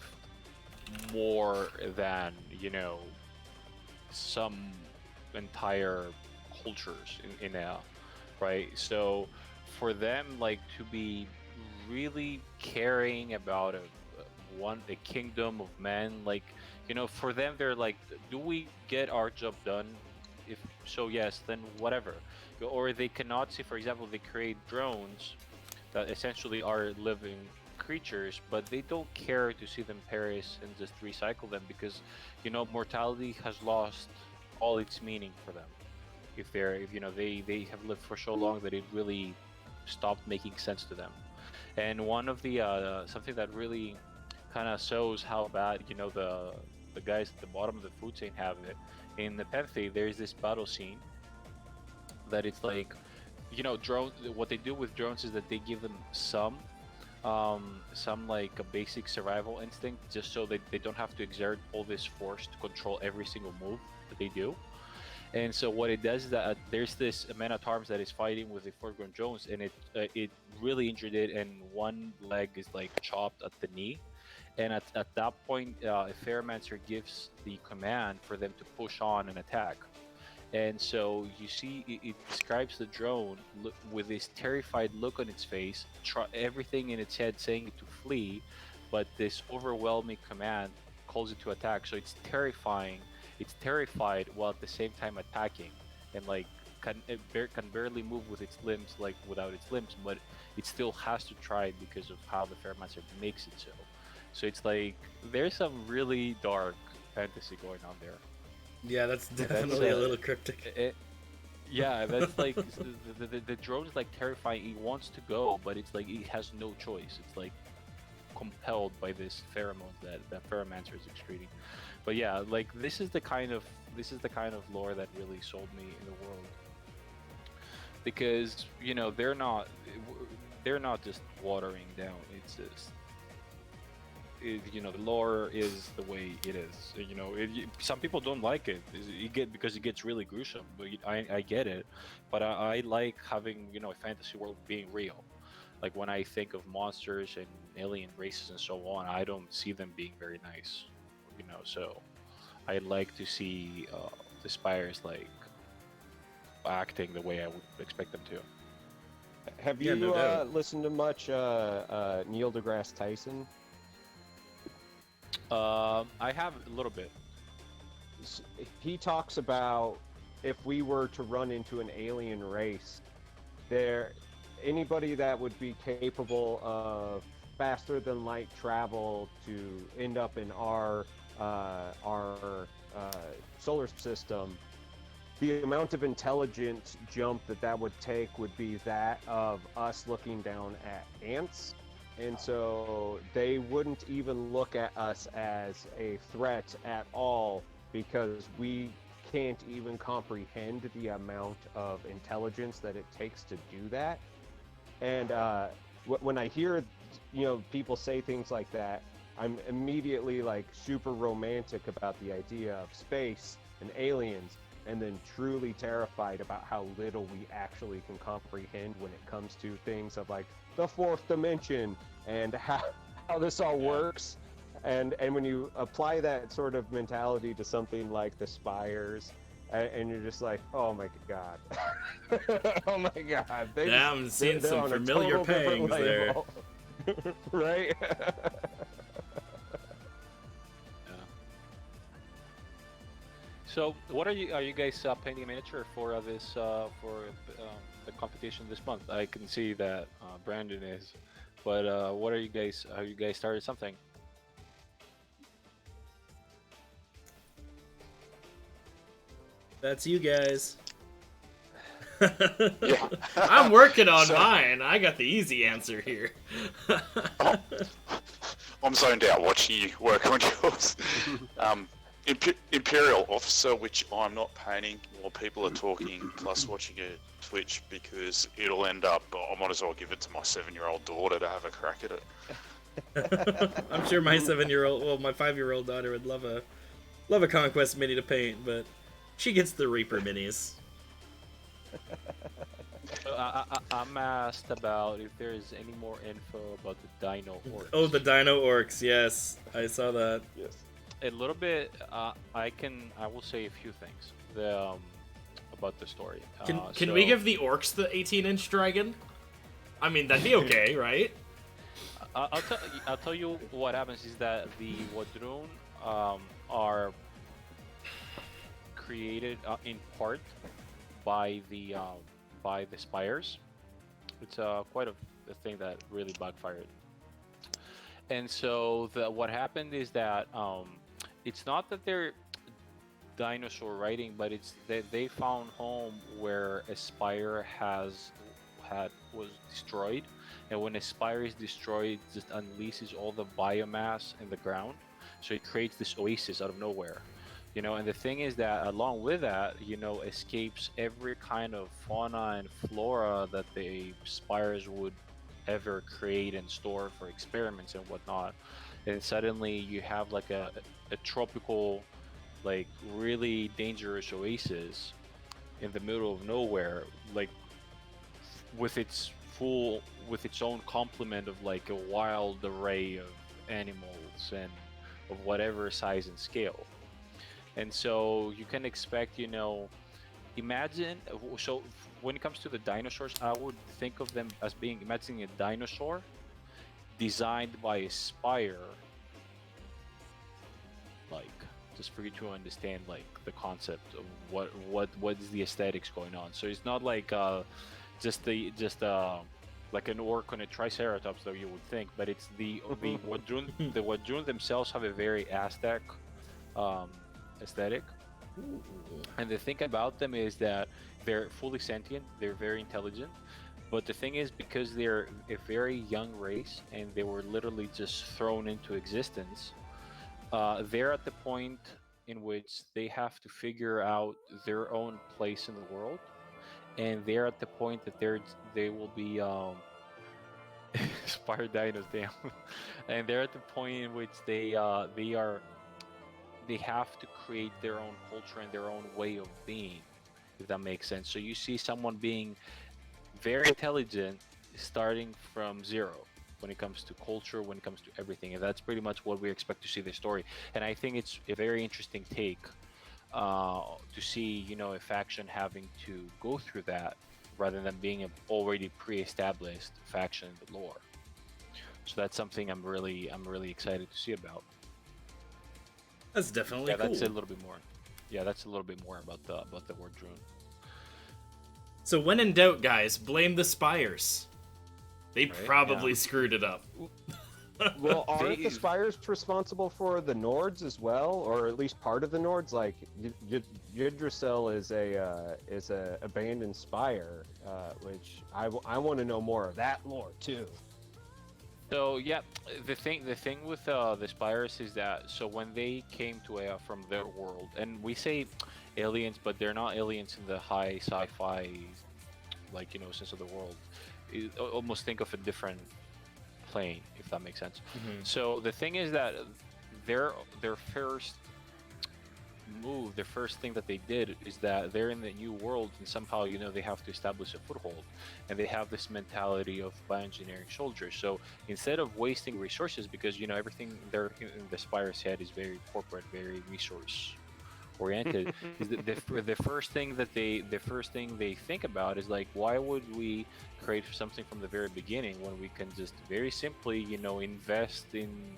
more than some entire cultures in a right. So for them, like, to be really caring about a kingdom of men, like, for them, they're like, do we get our job done? If so, yes, then whatever. Or they cannot see, for example, they create drones that essentially are living creatures, but they don't care to see them perish and just recycle them, because mortality has lost all its meaning for them. If they have lived for so long that it really stopped making sense to them. And one of the something that really kind of shows how bad the guys at the bottom of the food chain have it. In the Nepenthe, there's this battle scene that it's like, drones. What they do with drones is that they give them some like a basic survival instinct, just so that they don't have to exert all this force to control every single move that they do. And so what it does is that there's this man at arms that is fighting with the foreground drones, and it really injured it, and one leg is like chopped at the knee. And at that point, a Ferromancer gives the command for them to push on and attack. And so you see, it describes the drone with this terrified look on its face, everything in its head saying it to flee, but this overwhelming command calls it to attack. So it's terrifying. It's terrified while at the same time attacking, and like can barely move with its limbs, like without its limbs, but it still has to try because of how the Ferromancer makes it so. So it's like there's some really dark fantasy going on there. Yeah, that's definitely a little cryptic. Yeah, that's like the drone is like terrifying. He wants to go, but it's like he has no choice. It's like compelled by this pheromone that Ferromancer is excreting. But yeah, like this is the kind of lore that really sold me in the world, because they're not just watering down. It's just the lore is the way it is. Some people don't like it. Because it gets really gruesome. But I get it. But I like having a fantasy world being real. Like when I think of monsters and alien races and so on, I don't see them being very nice. So I like to see the Spires like acting the way I would expect them to. Have Yeah, you no doubt. listened to much Neil deGrasse Tyson? I have a little bit. He talks about if we were to run into an alien race, anybody that would be capable of faster than light travel to end up in our solar system, the amount of intelligence jump that would take would be that of us looking down at ants. And so they wouldn't even look at us as a threat at all, because we can't even comprehend the amount of intelligence that it takes to do that. And when I hear people say things like that, I'm immediately like super romantic about the idea of space and aliens. and then truly terrified about how little we actually can comprehend when it comes to things of like the fourth dimension and how this all works. And when you apply that sort of mentality to something like the Spires, and you're just like, oh my god, oh my god, Yeah, I'm seeing they're some on a familiar total different pangs there. level. Right? So, what are you guys painting a miniature for this for the competition this month? I can see that Brandon is, but what are you guys? Have you guys started something? That's you guys. Yeah. I'm working on So- mine. I got the easy answer here. I'm zoned out watching you work on yours. Imperial Officer, which I'm not painting while people are talking, plus watching a Twitch, because it'll end up, I might as well give it to my 7-year-old daughter to have a crack at it. I'm sure my 7-year-old, well, my 5-year-old daughter would love a Conquest mini to paint, but she gets the Reaper minis. I'm asked about if there is any more info about the Dino Orcs. Oh, the Dino Orcs, yes, I saw that. Yes. A little bit. I will say a few things about the story. Can we give the Orcs the 18-inch dragon? I mean, that'd be okay, right? I'll tell you what happens is that the Wadrun are created in part by the Spires. It's quite a thing that really backfired. And so what happened is that it's not that they're dinosaur riding, but it's that they found home where a spire was destroyed, and when a spire is destroyed, it just unleashes all the biomass in the ground, so it creates this oasis out of nowhere. And the thing is that along with that, escapes every kind of fauna and flora that the spires would ever create and store for experiments and whatnot. And suddenly you have like a tropical, like really dangerous oasis in the middle of nowhere, like with its own complement of like a wild array of animals and of whatever size and scale. And so you can expect, imagine, so when it comes to the dinosaurs, I would think of them as imagining a dinosaur designed by a spire, like, just for you to understand, like, the concept of what is the aesthetics going on. So it's not like just like an orc on a triceratops that you would think, but it's the Wadrun. The Wadrun themselves have a very Aztec aesthetic. And the thing about them is that they're fully sentient, they're very intelligent, but the thing is, because they're a very young race and they were literally just thrown into existence, they're at the point in which they have to figure out their own place in the world, and they're at the point that they will be Spire Dinos, damn. And they're at the point in which they have to create their own culture and their own way of being, if that makes sense. So you see someone being very intelligent starting from zero when it comes to culture, when it comes to everything, and that's pretty much what we expect to see the story. And I think it's a very interesting take to see, a faction having to go through that rather than being an already pre-established faction in the lore. So that's something I'm really excited to see about. That's definitely cool. That's a little bit more. Yeah, that's a little bit more about the Wadrun. So when in doubt, guys, blame the Spires. They probably screwed it up. Well, aren't the Spires responsible for the Nords as well, or at least part of the Nords? Like Yggdrasil is a abandoned spire, which I want to know more of that lore too. So yeah, the thing with the Spires is that when they came to from their world, and we say aliens, but they're not aliens in the high sci-fi, sense of the world. You almost think of a different plane, if that makes sense. Mm-hmm. So the thing is that their first move, the first thing that they did is that they're in the new world, and somehow they have to establish a foothold, and they have this mentality of bioengineering soldiers. So instead of wasting resources, because everything there in the Spire's head is very corporate, very resource oriented, is the first thing they think about is like, why would we create something from the very beginning when we can just very simply invest in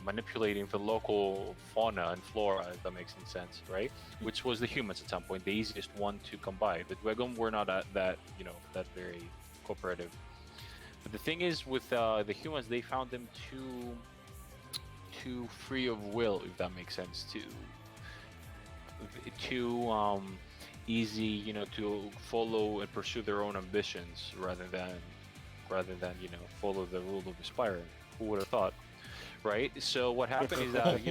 manipulating the local fauna and flora, if that makes any sense, right? Which was the humans at some point, the easiest one to come by. The Dwegum were not that that very cooperative. But the thing is, with the humans, they found them too free of will, if that makes sense, too easy, to follow and pursue their own ambitions rather than follow the rule of the Spire. Who would have thought? Right. So what happened is that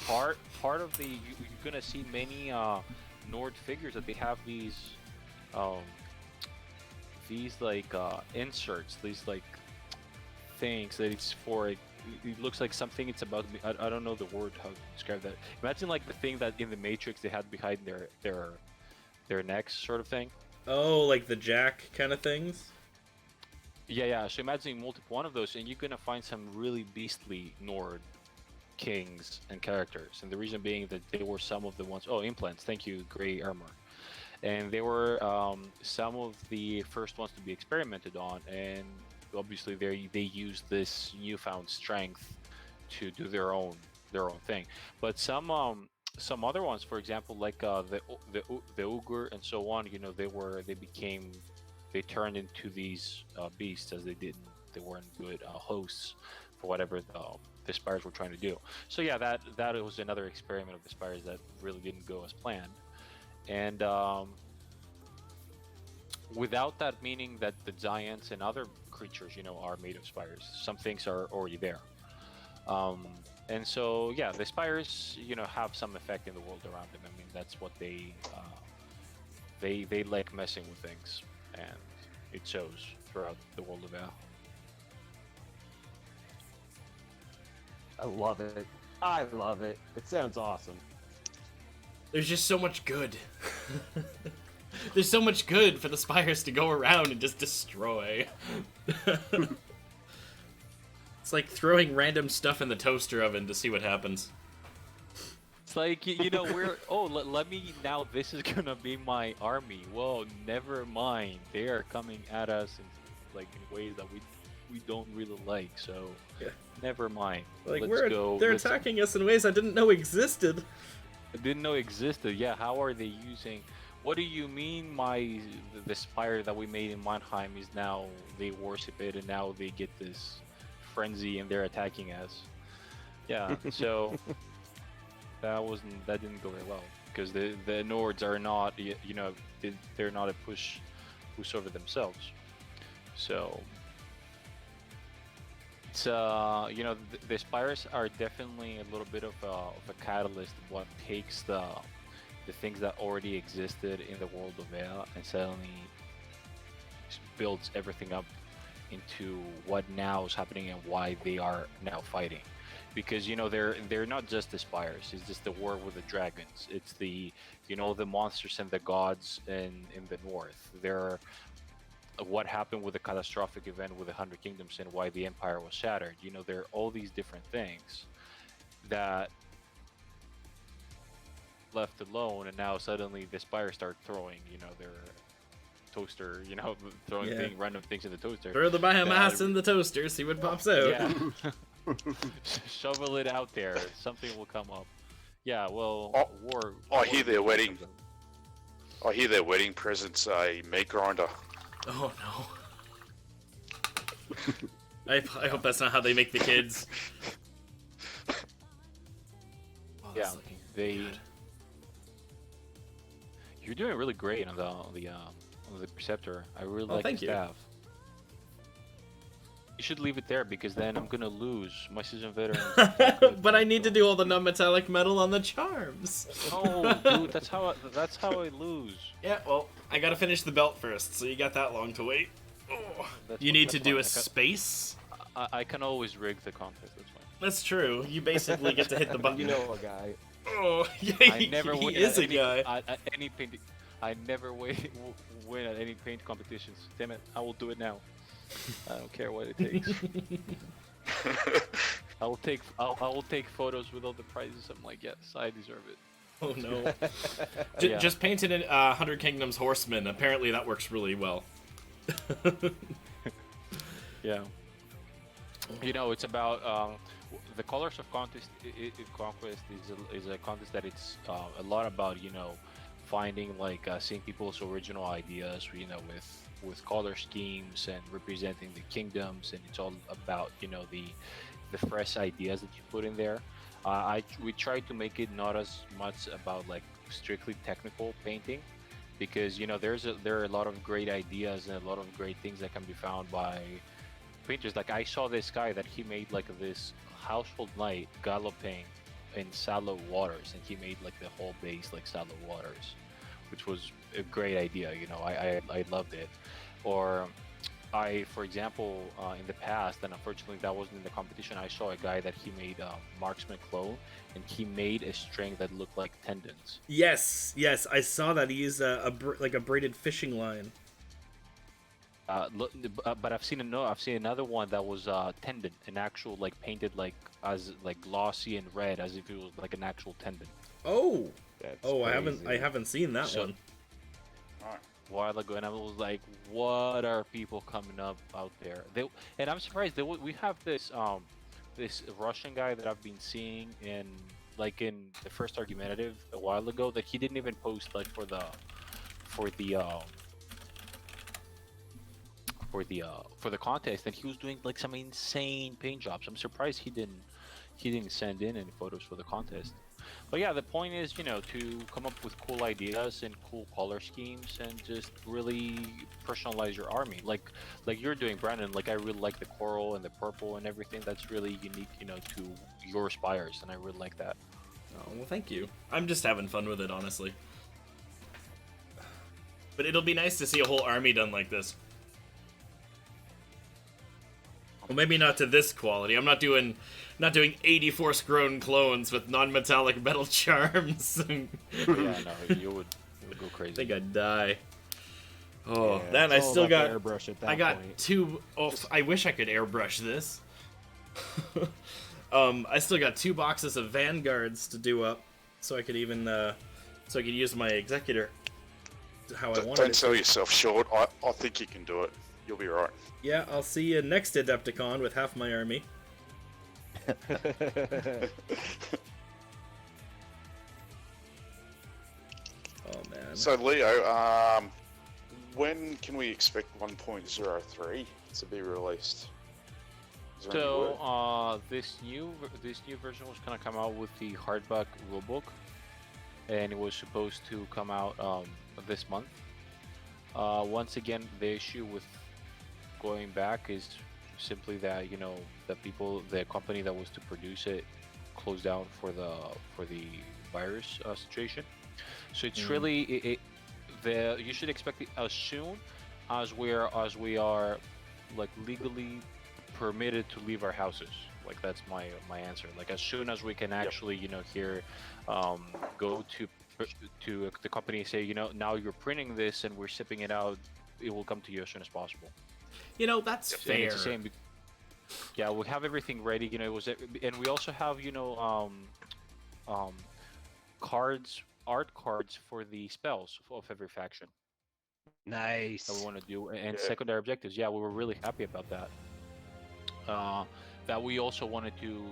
part of the you're gonna see many Nord figures that they have these like inserts, these like things that it's for. It looks like something. It's about. I don't know the word how to describe that. Imagine like the thing that in the Matrix they had behind their necks, sort of thing. Oh, like the jack kind of things. Yeah. So imagine one of those, and you're gonna find some really beastly Nord kings and characters. And the reason being that they were some of the ones. Oh, implants. Thank you, gray armor. And they were some of the first ones to be experimented on, and obviously they used this newfound strength to do their own thing. But some other ones, for example, like the Ugur and so on, they turned into these beasts, as they weren't good hosts for whatever the Spires were trying to do. So yeah, that was another experiment of the Spires that really didn't go as planned. And without that meaning that the giants and other creatures, are made of Spires. Some things are already there. And so yeah, the Spires, have some effect in the world around them. I mean, that's what they like messing with things, and it shows throughout the world of Al. I love it. I love it. It sounds awesome. There's just so much good. There's so much good for the Spires to go around and just destroy. It's like throwing random stuff in the toaster oven to see what happens. It's like, we're... Oh, let me... Now this is gonna be my army. Whoa, never mind. They are coming at us in ways that we don't really like, so... Yeah. Never mind. Like, Let's go. They're attacking us in ways I didn't know existed. I didn't know existed. Yeah, how are they using... What do you mean the Spire that we made in Mannheim is now... They worship it and now they get this frenzy and they're attacking us. Yeah, so... That didn't go very well, because the Nords are not, they're not a pushover themselves. So it's the Spires are definitely a little bit of a catalyst. What takes the things that already existed in the world of Ea and suddenly builds everything up into what now is happening and why they are now fighting. Because they're not just the Spires. It's just the war with the dragons. It's the the monsters and the gods in the north. They're what happened with the catastrophic event with the 100 Kingdoms and why the Empire was shattered. There are all these different things that left alone, and now suddenly the Spires start throwing their toaster, throwing random things in the toaster. Throw the biomass in the toaster, see what pops out. Yeah. Shovel it out there. Something will come up. Yeah, well, war. I hear their wedding. I hear their wedding present's a meat grinder. Oh no. I hope that's not how they make the kids. Yeah, You're doing really great on the Preceptor. I really like the staff. You should leave it there, because then I'm gonna lose my seasoned veteran. But I need to do all the non-metallic metal on the charms. Oh, dude, that's how I lose. Yeah, well, I gotta finish the belt first, so you got that long to wait. Oh. You need to do a space? I can always rig the contest. That's fine. That's true. You basically get to hit the button. You know a guy. Oh, yeah, I never he win is at a guy. At any paint. I never win at any paint competitions. Damn it! I will do it now. I don't care what it takes. I will take photos with all the prizes. I'm like, yes, I deserve it. Oh no. Yeah. Just painted in 100 Kingdoms Horseman. Apparently that works really well. Yeah. You know, it's about the Colors of Conquest. Conquest is a contest that it's a lot about, you know, finding like seeing people's original ideas, you know, with color schemes and representing the kingdoms, and it's all about, you know, the fresh ideas that you put in there. We try to make it not as much about like strictly technical painting, because you know there are a lot of great ideas and a lot of great things that can be found by painters. Like I saw this guy that he made like this household knight galloping in shallow waters, and he made like the whole base like shallow waters, which was a great idea. You know, I loved it. Or for example, in the past, and unfortunately that wasn't in the competition, I saw a guy that he made marksman clone, and he made a string that looked like tendons. Yes, I saw that. He used like a braided fishing line. But I've seen another one that was tendon, an actual like painted like as like glossy and red as if it was like an actual tendon. Oh, That's I crazy. haven't seen that So- one. Alright. A while ago, and I was like, what are people coming up out there? And I'm surprised we have this Russian guy that I've been seeing in the first argumentative a while ago, that he didn't even post like for the contest, and he was doing like some insane paint jobs. I'm surprised he didn't send in any photos for the contest. But yeah, the point is, you know, to come up with cool ideas and cool color schemes and just really personalize your army, like you're doing, Brandon. Like I really like the coral and the purple and everything. That's really unique, you know, to your spires, and I really like that. Oh, well, thank you. I'm just having fun with it, honestly. But it'll be nice to see a whole army done like this. Well, maybe not to this quality. I'm not doing 80 force-grown clones with non-metallic metal charms. Yeah, no, you would go crazy. I think I'd die. Oh, Yeah, then it's I all still about got the airbrush at that I got point. two. Oh, I wish I could airbrush this. I still got 2 boxes of vanguards to do up, so I could even so I could use my executor how I wanted Don't it. sell yourself short. I think you can do it. You'll be right. Yeah, I'll see you next Adepticon with half my army. Oh man. So Leo, when can we expect 1.03 to be released? Is there any word? So this new version was gonna come out with the hardback rulebook, and it was supposed to come out this month. Once again, the issue with going back is simply that, you know, the company that was to produce it closed down for the virus situation. So it's really you should expect it as soon as we are like legally permitted to leave our houses. Like that's my answer. Like as soon as we can actually, you know, here go to the company and say, you know, now you're printing this and we're shipping it out, it will come to you as soon as possible. You know, that's And fair. it's the same. Yeah, we have everything ready. You know, and we also have, you know, art cards for the spells of every faction Nice. that we want to do, and Yeah. secondary objectives. Yeah, we were really happy about that. That we also wanted to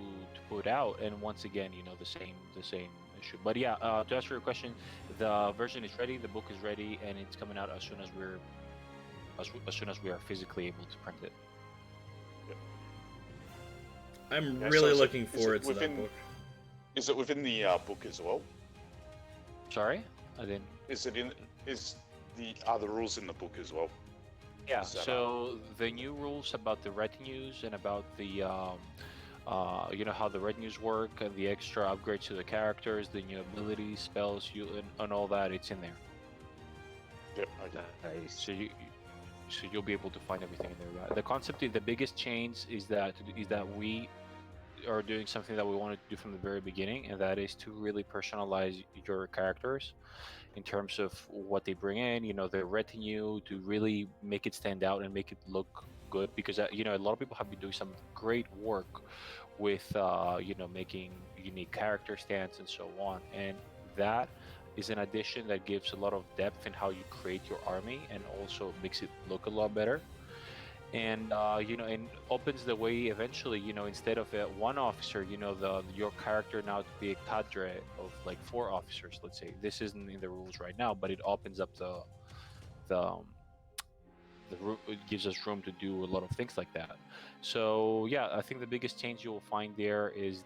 put out, and once again, you know, the same issue. But yeah, to answer your question, the version is ready, the book is ready, and it's coming out as soon as we are physically able to print it. I'm Yeah, really so looking is it forward to that within- book. Is it within the book as well? Sorry, I didn't. Is the rules in the book as well? Yeah, Is that so the new rules about the retinues and about the, you know, how the retinues work, and the extra upgrades to the characters, the new abilities, spells, and all that, it's in there. Yep. Okay. Nice. So you'll be able to find everything in there. The concept, the biggest change is that we are doing something that we wanted to do from the very beginning, and that is to really personalize your characters in terms of what they bring in, their retinue, to really make it stand out and make it look good. Because a lot of people have been doing some great work with making unique character stands and so on, and that is an addition that gives a lot of depth in how you create your army, and also makes it look a lot better. And and opens the way eventually, instead of one officer, your character now to be a cadre of like 4 officers, let's say. This isn't in the rules right now, but it opens up it gives us room to do a lot of things like that. So yeah, I think the biggest change you will find there is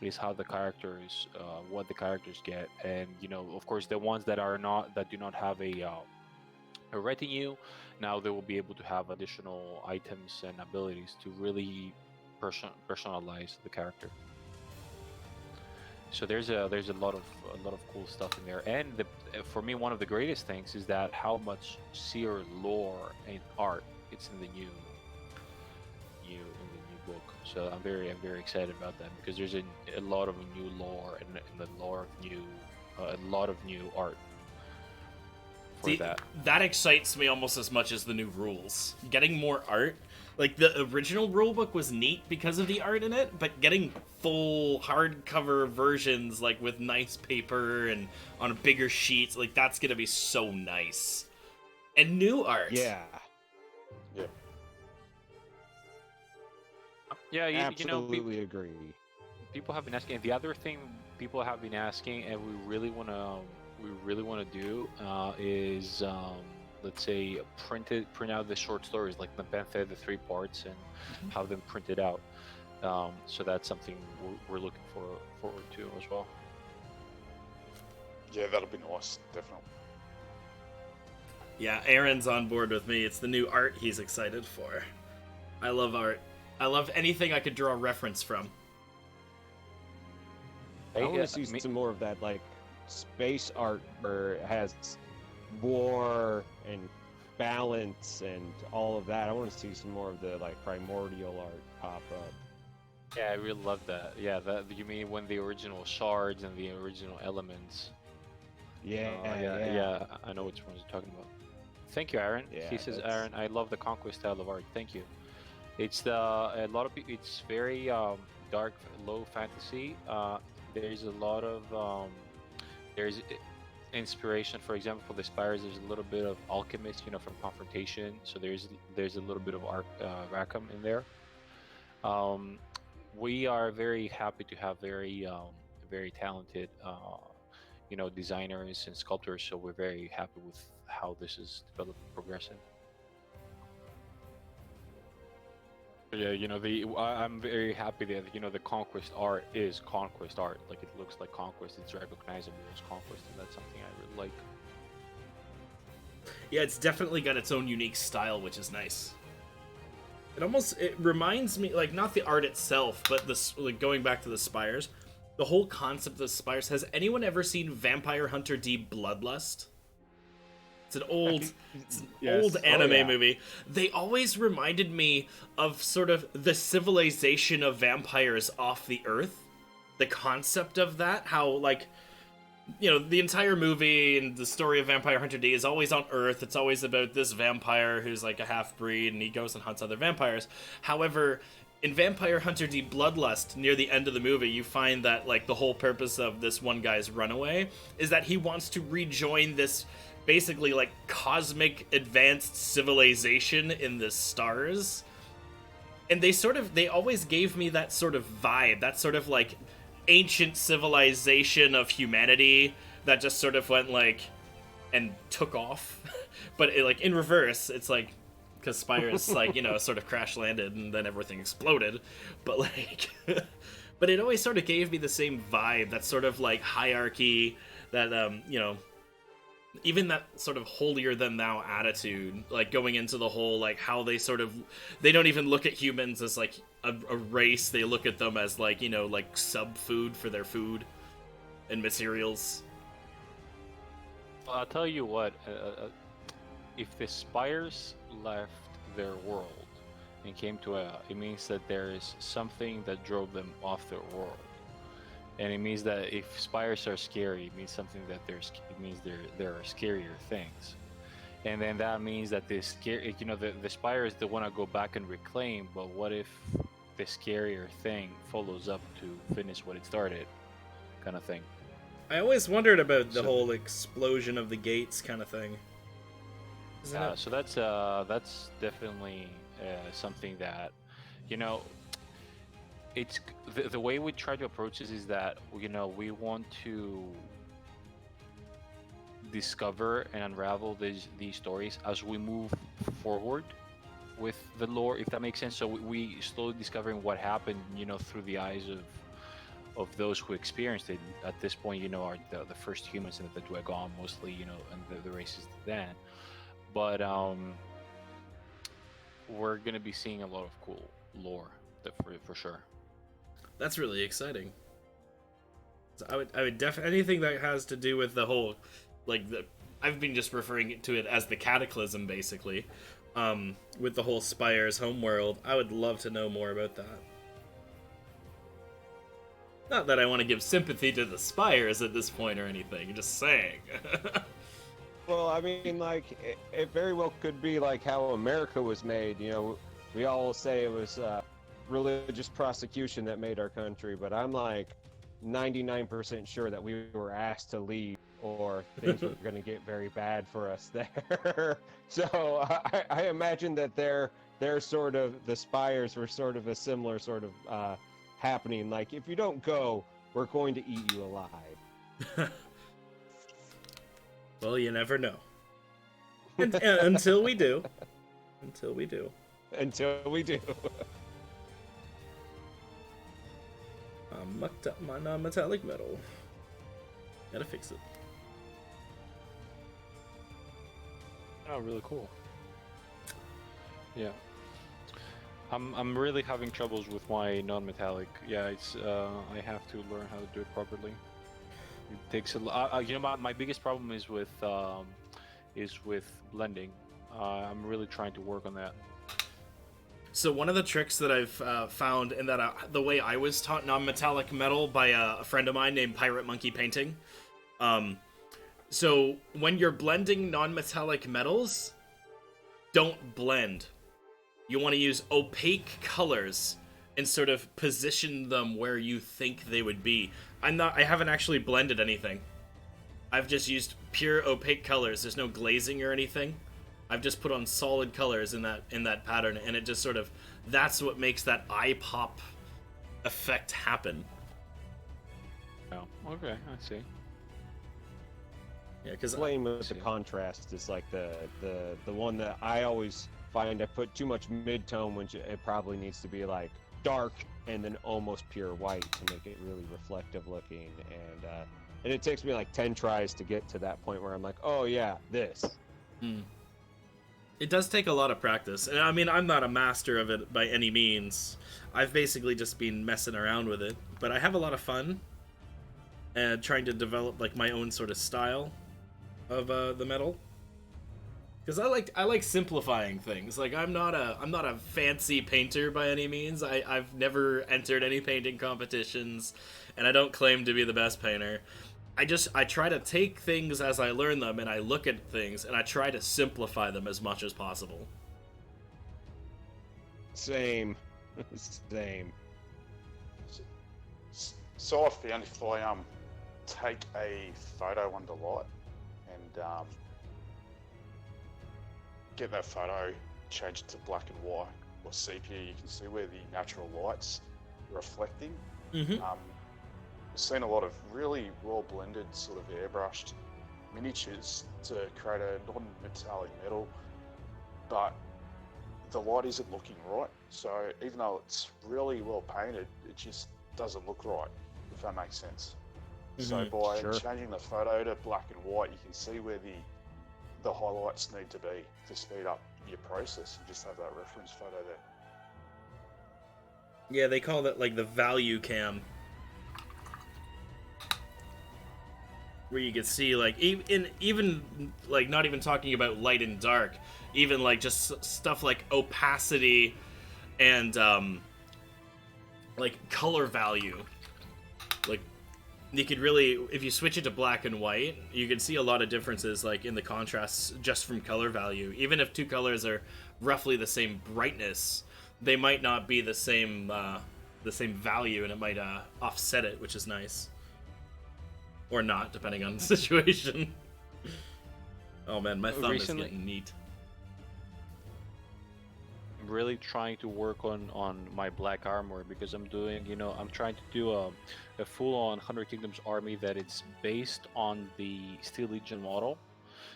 is how the characters, what the characters get. And of course, the ones that do not have a retinue, now they will be able to have additional items and abilities to really personalize the character. So there's a lot of cool stuff in there. And for me, one of the greatest things is that how much Seer lore and art it's in the new book. So I'm very excited about that, because there's a lot of new lore and a lot of new art. See, that excites me almost as much as the new rules. Getting more art. Like, the original rulebook was neat because of the art in it, but getting full hardcover versions, like, with nice paper and on bigger sheets, like, that's gonna be so nice. And new art. Yeah. Yeah, Absolutely agree. people have been asking. And the other thing people have been asking, and we really want to do, is let's say print out the short stories, like Nepenthe, the 3 parts, and have them printed out. So that's something we're looking forward to as well. Yeah, that'll be nice, definitely. Yeah, Aaron's on board with me. It's the new art he's excited for. I love art. I love anything I could draw a reference from. I want to see some more of that, like, space art where it has war and balance and all of that. I want to see some more of the, like, primordial art pop up. Yeah, I really love that. Yeah, you mean when the original shards and the original elements. Yeah. I know which ones you're talking about. Thank you, Aaron. Yeah, He says, Aaron, I love the conquest style of art. Thank you. It's it's very dark, low fantasy. There's a lot of there's inspiration. For example, for the spires, there's a little bit of alchemist, from Confrontation. So there's a little bit of Rackham in there. We are very happy to have very talented designers and sculptors. So we're very happy with how this is developing, progressing. Yeah, I'm very happy that the conquest art is conquest art. Like, it looks like conquest. It's recognizable as conquest, and that's something I really like. Yeah, it's definitely got its own unique style, which is nice. It reminds me, like, not the art itself, but this, like, going back to the spires, the whole concept of the spires. Has anyone ever seen Vampire Hunter D Bloodlust? It's an old, old anime movie. They always reminded me of sort of the civilization of vampires off the Earth. The concept of that, how, like, the entire movie and the story of Vampire Hunter D is always on Earth. It's always about this vampire who's like a half-breed, and he goes and hunts other vampires. However, in Vampire Hunter D Bloodlust, near the end of the movie, you find that, like, the whole purpose of this one guy's runaway is that he wants to rejoin this basically, like, cosmic advanced civilization in the stars. And they always gave me that sort of vibe, that sort of, like, ancient civilization of humanity that just sort of went, like, and took off. But like, in reverse, it's like, because Spires, like, sort of crash landed and then everything exploded. But, like, but it always sort of gave me the same vibe, that sort of, like, hierarchy, that, even that sort of holier than thou attitude, like, going into the whole, like, how they don't even look at humans as, like, a race. They look at them as, like, like sub food for their food and materials. Well, I'll tell you what, if the spires left their world and came to a, it means that there is something that drove them off their world. And it means that if spires are scary, it means something that it means there are scarier things. And then that means that the scary, the spires they want to go back and reclaim, but what if the scarier thing follows up to finish what it started, kind of thing. I always wondered about the So- whole explosion of the gates kind of thing. Isn't it? So that's definitely something that, you know, it's the way we try to approach this is that we want to discover and unravel these stories as we move forward with the lore, if that makes sense. So we slowly discovering what happened, through the eyes of those who experienced it. At this point, are the first humans in the Dwegon, mostly, and the races then. But we're gonna be seeing a lot of cool lore, for sure. That's really exciting. So I would definitely anything that has to do with the whole, I've been just referring to it as the Cataclysm, basically. With the whole Spire's homeworld, I would love to know more about that. Not that I want to give sympathy to the Spires at this point or anything, just saying. Well, I mean, it very well could be like how America was made. We all say it was religious prosecution that made our country, but I'm 99% sure that we were asked to leave, or things were going to get very bad for us there. So I imagine that they're sort of, the Spires were sort of a similar sort of happening. Like, if you don't go, we're going to eat you alive. Well, you never know. Until we do. Until we do. Until we do. I mucked up my non-metallic metal. Gotta fix it. Oh, really cool. Yeah. I'm really having troubles with my non-metallic. Yeah, it's I have to learn how to do it properly. It takes a lot. My biggest problem is with blending. I'm really trying to work on that. So one of the tricks that I've found, and that the way I was taught non-metallic metal by a friend of mine named Pirate Monkey Painting. So when you're blending non-metallic metals, don't blend. You want to use opaque colors and sort of position them where you think they would be. I haven't actually blended anything. I've just used pure opaque colors. There's no glazing or anything. I've just put on solid colors in that pattern, and it just sort of, that's what makes that eye pop effect happen. Oh, okay, I see. Yeah, because Playing with the contrast is like the one that I always find I put too much mid-tone when it probably needs to be like dark and then almost pure white to make it really reflective looking, and it takes me like 10 tries to get to that point where I'm like, oh yeah, this. It does take a lot of practice, and I mean, I'm not a master of it by any means. I've basically just been messing around with it, but I have a lot of fun and trying to develop like my own sort of style of the metal. Because I like simplifying things. Like I'm not a fancy painter by any means. I've never entered any painting competitions, and I don't claim to be the best painter. I try to take things as I learn them, and I look at things, and I try to simplify them as much as possible. Same. So I found if I take a photo under light and get that photo, change it to black and white or sepia, you can see where the natural light's reflecting. Mm-hmm. I've seen a lot of really well blended sort of airbrushed miniatures to create a non-metallic metal, but the light isn't looking right. So even though it's really well painted, it just doesn't look right, if that makes sense. So by changing the photo to black and white, you can see where the highlights need to be to speed up your process. You just have that reference photo there. Yeah, they call that like the value cam, where you can see like even like not even talking about light and dark, even like just stuff like opacity and like color value. Like you could really, if you switch it to black and white, you can see a lot of differences like in the contrasts just from color value. Even if two colors are roughly the same brightness, they might not be the same value, and it might offset it, which is nice. Or not, depending on the situation. Oh man, my thumb Recently- is getting neat. I'm really trying to work on my black armor because I'm doing, I'm trying to do a full-on 100 Kingdoms army that it's based on the Steel Legion model.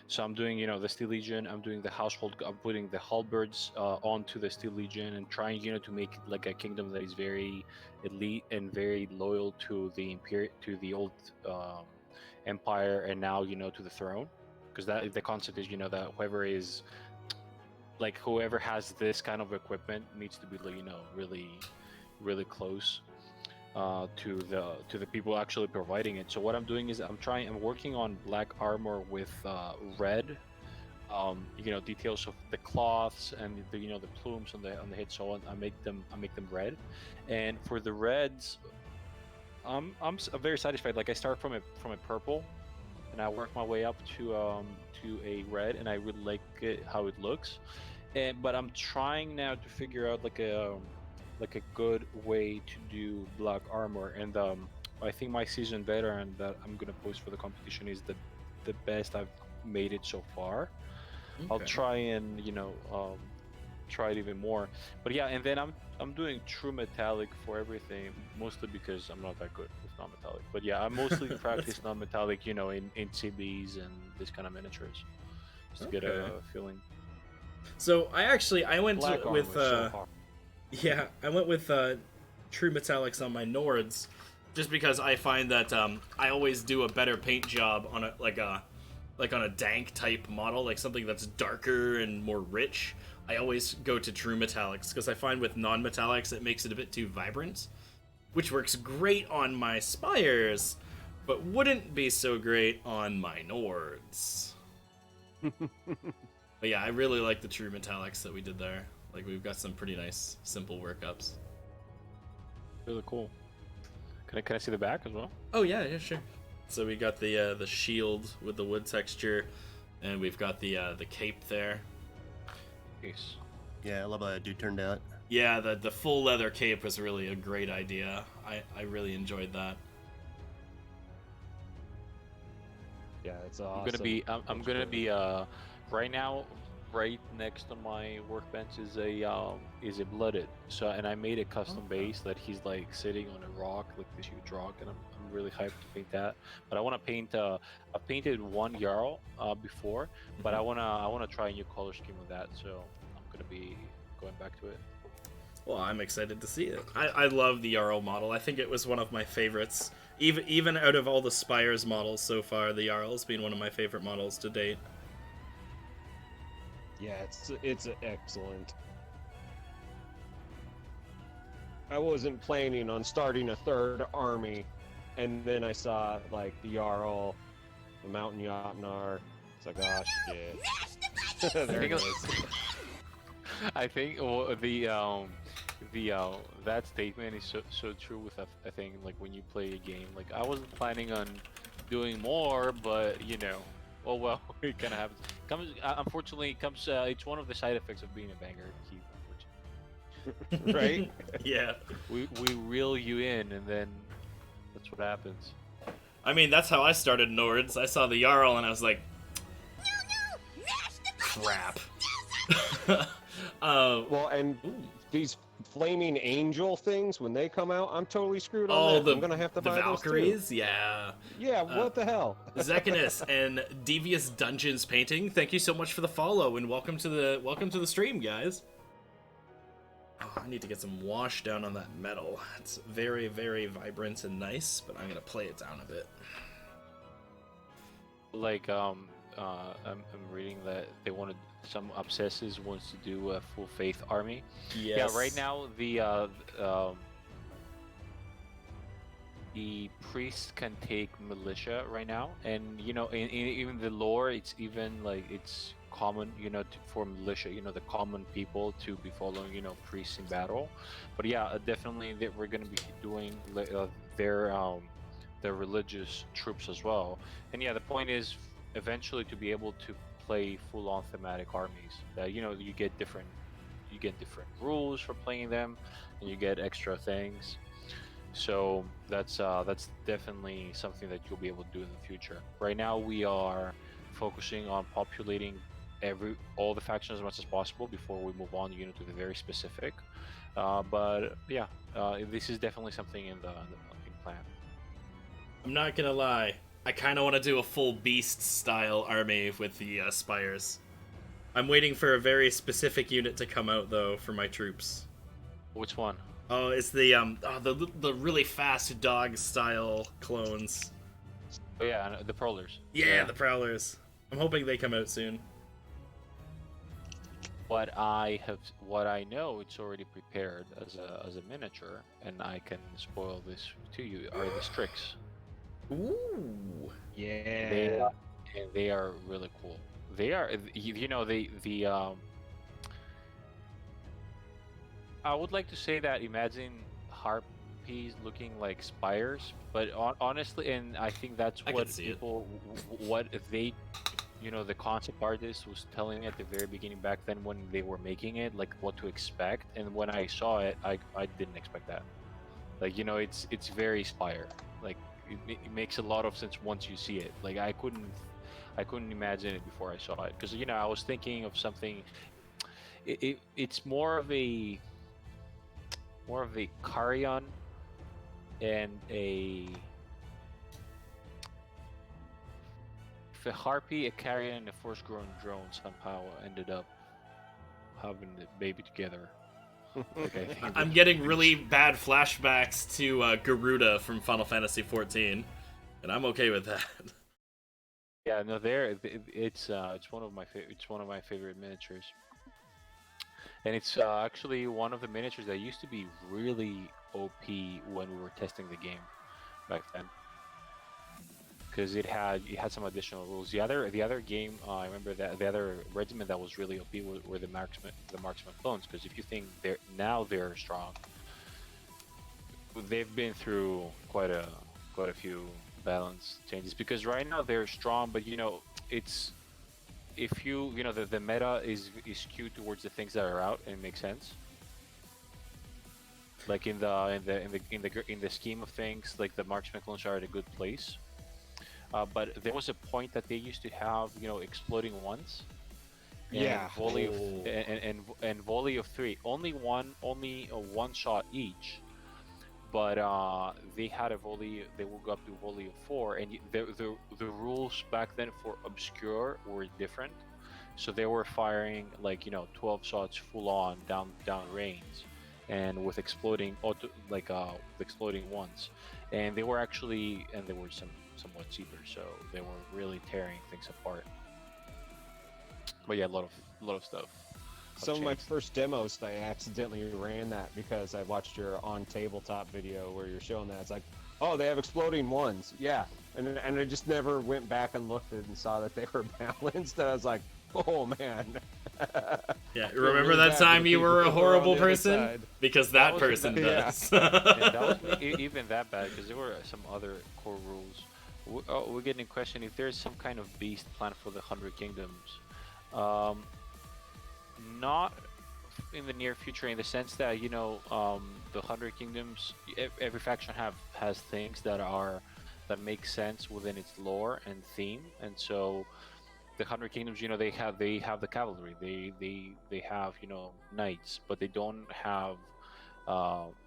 So I'm doing, the Steel Legion. I'm doing the household. I'm putting the halberds onto the Steel Legion and trying, to make it like a kingdom that is very elite and very loyal to the old empire, and now to the throne, because that the concept is that whoever has this kind of equipment needs to be really, really close to the people actually providing it. So what I'm doing is I'm working on black armor with red, details of the cloths and the plumes on the head. So I make them red, and for the reds, I'm very satisfied. Like I start from a purple, and I work my way up to a red, and I really like how it looks. But I'm trying now to figure out like a good way to do black armor, and I think my season veteran that I'm gonna post for the competition is the best I've made it so far. I'll Okay. try and try it even more, but yeah. And then I'm doing true metallic for everything, mostly because I'm not that good with non-metallic. But yeah, I mostly practice non-metallic, in CBs and this kind of miniatures, just to get a Okay. feeling. So I went Black armor with is so hard. yeah, I went with true metallics on my Nords, just because I find that I always do a better paint job on on a dank type model, like something that's darker and more rich. I always go to true metallics because I find with non-metallics it makes it a bit too vibrant, which works great on my spires, but wouldn't be so great on my Nords. But yeah, I really like the true metallics that we did there. Like we've got some pretty nice simple workups. Really cool. Can I see the back as well? Oh yeah, sure. So we got the shield with the wood texture, and we've got the cape there. Yes. Yeah, I love how that dude turned out. Yeah, the full leather cape was really a great idea. I really enjoyed that. Yeah, it's awesome. I'm gonna be right now, right next on my workbench is a blooded. So, and I made a custom base that he's like sitting on a rock, like this huge rock, and I'm really hyped to paint that. But I want to paint I've painted one Jarl before, but I wanna try a new color scheme with that. So I'm gonna be going back to it. Well, I'm excited to see it. I love the Jarl model. I think it was one of my favorites. Even out of all the Spires models so far, the Jarl's been one of my favorite models to date. Yeah, it's excellent. I wasn't planning on starting a third army, and then I saw like the Jarl, the Mountain Jotnar. It's like, oh shit. There it is. I think that statement is so true with I think like when you play a game. Like I wasn't planning on doing more, but oh well, it kind of happens. Unfortunately, it comes. It's one of the side effects of being a banger keep. Right? Yeah. We reel you in, and then that's what happens. I mean, that's how I started Nords. I saw the Jarl and I was like, crap. Well, and these flaming angel things, when they come out, I'm totally screwed on that. I'm gonna have to the buy those too. Valkyries, yeah. Yeah, what the hell? Zekinus and Devious Dungeons Painting, thank you so much for the follow and welcome to the stream, guys. Oh, I need to get some wash down on that metal. It's very, very vibrant and nice, but I'm gonna play it down a bit. Like I'm reading that they wanted some obsesses wants to do a full faith army. Yes. Yeah, right now the priest can take militia right now, and even the lore, it's even like it's common, for militia, the common people to be following, priests in battle. But yeah, definitely that we're going to be doing their religious troops as well. And yeah, the point is eventually to be able to play full-on thematic armies. That you get different rules for playing them, and you get extra things. So that's definitely something that you'll be able to do in the future. Right now, we are focusing on populating all the factions as much as possible before we move on, to the very specific. But yeah, this is definitely something in the plan. I'm not gonna lie. I kind of want to do a full beast style army with the spires. I'm waiting for a very specific unit to come out though for my troops. Which one? Oh, it's the the really fast dog style clones. Oh yeah, the Prowlers. Yeah, the Prowlers. I'm hoping they come out soon. What I know, it's already prepared as a miniature, and I can spoil this to you. Are the Strix? Ooh. Yeah. They are really cool. They are, I would like to say that imagine harpies looking like spires, but honestly, and I think that's what people, what they, the concept artist was telling me at the very beginning back then when they were making it, like what to expect. And when I saw it, I didn't expect that. Like, it's very spire. Like it makes a lot of sense once you see it. Like I couldn't imagine it before I saw it, because I was thinking of something. It's more of a carrion and a harpy, a carrion, and a force-grown drone somehow ended up having the baby together. Like, I think I'm getting really bad flashbacks to Garuda from Final Fantasy XIV, and I'm okay with that. Yeah, no, it's one of my favorite miniatures, and it's actually one of the miniatures that used to be really OP when we were testing the game back then, because it had some additional rules. The other game, I remember that the other regiment that was really OP were the marksman clones, because if you think they're strong, they've been through quite a few balance changes, because right now they're strong, but it's, if the meta is skewed towards the things that are out, and it makes sense. Like in the scheme of things, like the marksman clones are at a good place. But there was a point that they used to have, exploding ones. Yeah. Volley and volley of 3. Only a one shot each. But they had a volley. They will go up to a volley of 4, and the rules back then for obscure were different. So they were firing like 12 shots full on down range, and with exploding exploding ones, and they were somewhat cheaper, so they were really tearing things apart. But yeah, a lot of stuff. Some of my first demos, I accidentally ran that because I watched your on tabletop video where you're showing that. It's like, oh, they have exploding ones, yeah, and I just never went back and looked at it and saw that they were balanced. And I was like, oh man. Yeah, remember that time you were a horrible person? Because that person does. And that was even that bad, because there were some other core rules. We're getting a question if there's some kind of beast plan for the 100 Kingdoms. Not in the near future, in the sense that the 100 Kingdoms, every faction has things that make sense within its lore and theme, and so the 100 Kingdoms, they have the cavalry, they have knights, but they don't have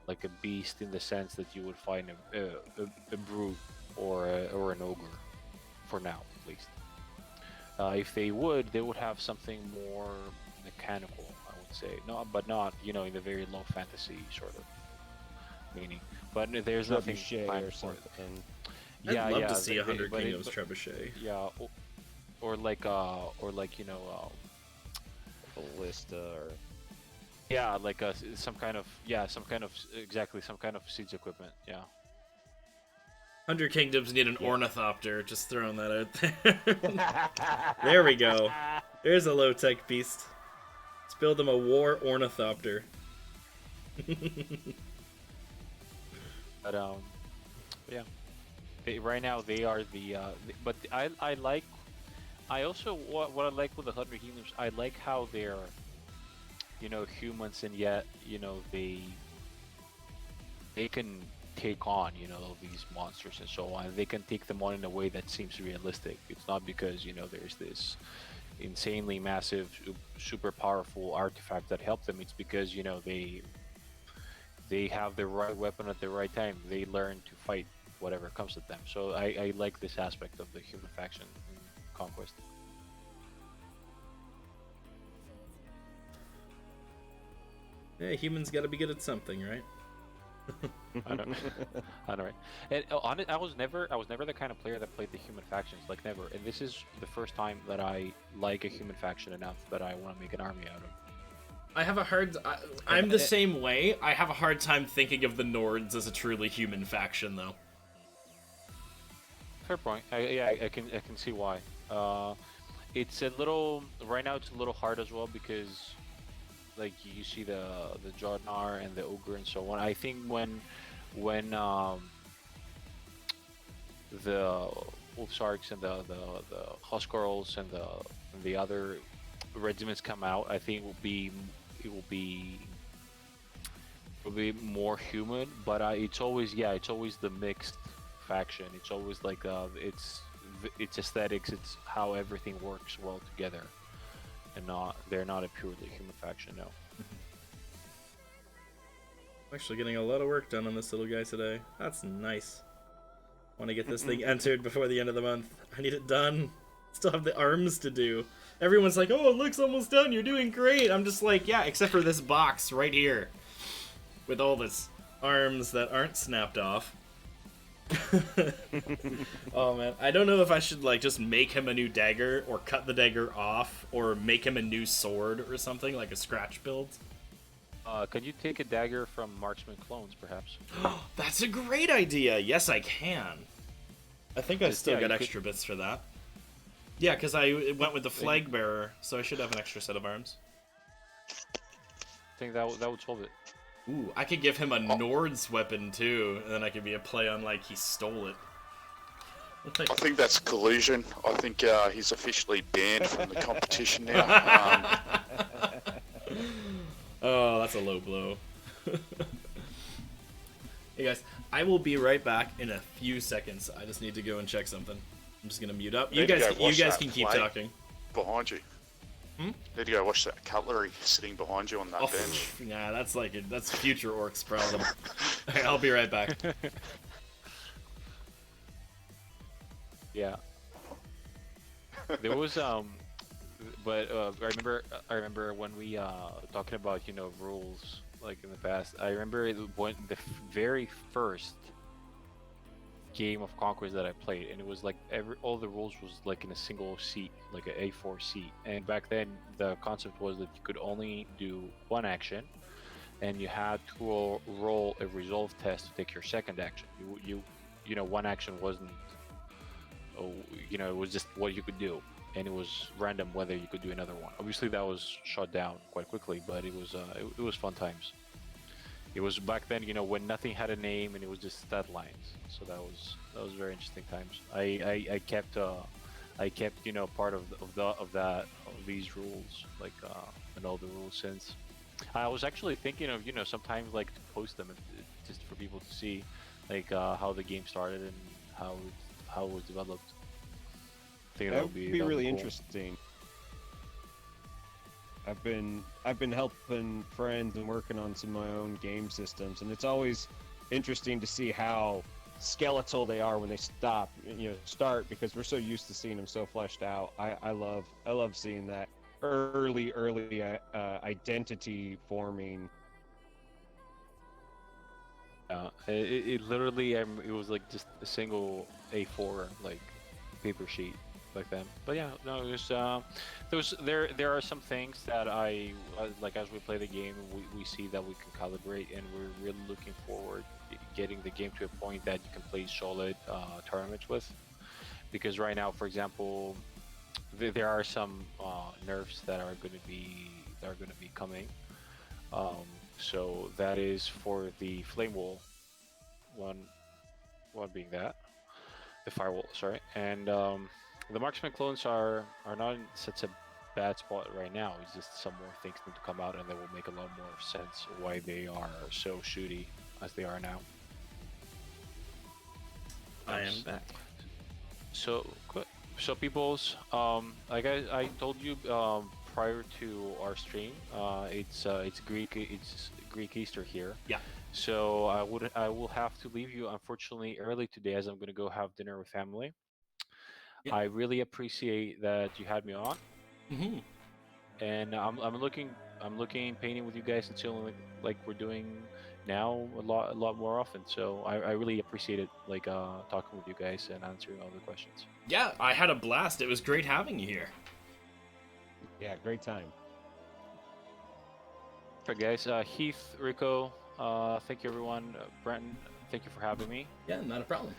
like a beast in the sense that you would find a brute or an ogre, for now at least. If they would have something more mechanical, I would say. No, but not in the very low fantasy sort of meaning. But there's nothing planned or for something. it. I'd love to see 100 Kingdoms trebuchet. Yeah, or like Ballista, or yeah, like some kind of siege equipment. Yeah. 100 Kingdoms need an ornithopter. Just throwing that out there. There we go. There's a low-tech beast. Let's build him a war ornithopter. But yeah. Right now they are but I like. I also what I like with the Hunter Humans. I like how they're, humans, and yet they can take on these monsters and so on. They can take them on in a way that seems realistic. It's not because there's this insanely massive, super powerful artifact that help them. It's because they have the right weapon at the right time. They learn to fight whatever comes at them. So I like this aspect of the human faction in Conquest. Yeah, humans got to be good at something, right? I know, I know, right? And I was never the kind of player that played the human factions, like never. And this is the first time that I like a human faction enough that I want to make an army out of. I have a hard. I'm the same way. I have a hard time thinking of the Nords as a truly human faction, though. Fair point. I can see why. It's a little right now. It's a little hard as well because, like, you see the Jodnar and the Ogre and so on. I think when the Wolfsarks and the Huskarls and the other regiments come out, I think it will be more human. But it's always the mixed faction. It's always like it's aesthetics. It's how everything works well together. And they're not a purely human faction, no. Actually getting a lot of work done on this little guy today. That's nice. Want to get this thing entered before the end of the month. I need it done. Still have the arms to do. Everyone's like, oh, it looks almost done. You're doing great. I'm just like, yeah, except for this box right here. With all this arms that aren't snapped off. Oh man, I don't know if I should like just make him a new dagger or cut the dagger off or make him a new sword or something, like a scratch build. Can you take a dagger from Marksman clones, perhaps? That's a great idea. Yes, I can. I think I still got extra bits for that. Yeah, because I went with the flag bearer, so I should have an extra set of arms. I think that would solve it. Ooh, I could give him a Nord's weapon too, and then I could be a play on like he stole it. I think that's collusion. I think he's officially banned from the competition now. Oh, that's a low blow. Hey guys, I will be right back in a few seconds. I just need to go and check something. I'm just gonna mute up. You guys can keep talking. Behind you. Need to go watch that cutlery sitting behind you on that bench. Nah, that's that's future orcs problem. Alright, I'll be right back. Yeah. There was but I remember when we talking about rules like in the past. I remember when the very first game of Conquest that I played, and it was like all the rules was like in a single seat, like an A4 seat. And back then the concept was that you could only do one action, and you had to roll a resolve test to take your second action. One action wasn't, it was just what you could do, and it was random whether you could do another one. Obviously that was shut down quite quickly, but it was fun times. It was back then, when nothing had a name and it was just stat lines. So that was very interesting times. I kept part of these rules, like and all the rules since. I was actually thinking of sometimes like to post them just for people to see like how the game started and how it was developed. I think that would be really cool. Interesting. I've been helping friends and working on some of my own game systems, and it's always interesting to see how skeletal they are when they start, because we're so used to seeing them so fleshed out. I love seeing that early identity forming. It literally it was like just a single A4 like paper sheet back then. But yeah, no, it was there are some things that I like as we play the game. We see that we can calibrate, and we're really looking forward to getting the game to a point that you can play solid tournaments with. Because right now, for example, there are some nerfs that are going to be coming. So that is for the flame wall, one being that the firewall. Sorry, and the marksman clones are not in such a bad spot right now. It's just some more things need to come out, and that will make a lot more sense why they are so shooty as they are now. I am back. So good. So peoples, like I told you prior to our stream, it's Greek Easter here. Yeah. So I will have to leave you unfortunately early today as I'm gonna go have dinner with family. Yeah. I really appreciate that you had me on, Mm-hmm. and I'm looking painting with you guys until like we're doing now a lot more often. So I really appreciate it, like talking with you guys and answering all the questions. Yeah, I had a blast. It was great having you here. Yeah, great time. All right, guys. Heath, Rico, thank you everyone. Brenton, thank you for having me. Yeah, not a problem.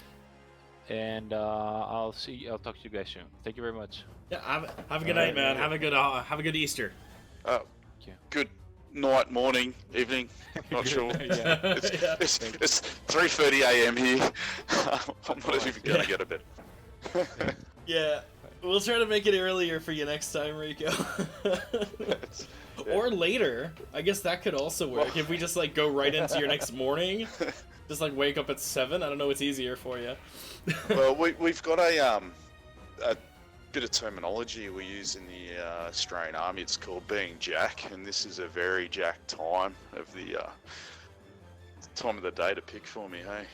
And I'll talk to you guys soon. Thank you very much. Yeah, have a good night, man. Have a good Easter. Yeah. Good night, morning, evening. Not sure. Yeah. It's 3:30 a.m. here. I'm not even gonna get a bit. Yeah, we'll try to make it earlier for you next time, Rico. Or later. I guess that could also work. If we just like go right into your next morning, just like wake up at 7. I don't know what's easier for you. Well, we've got a bit of terminology we use in the Australian Army. It's called being Jack, and this is a very Jack time of the time of the day to pick for me. Hey.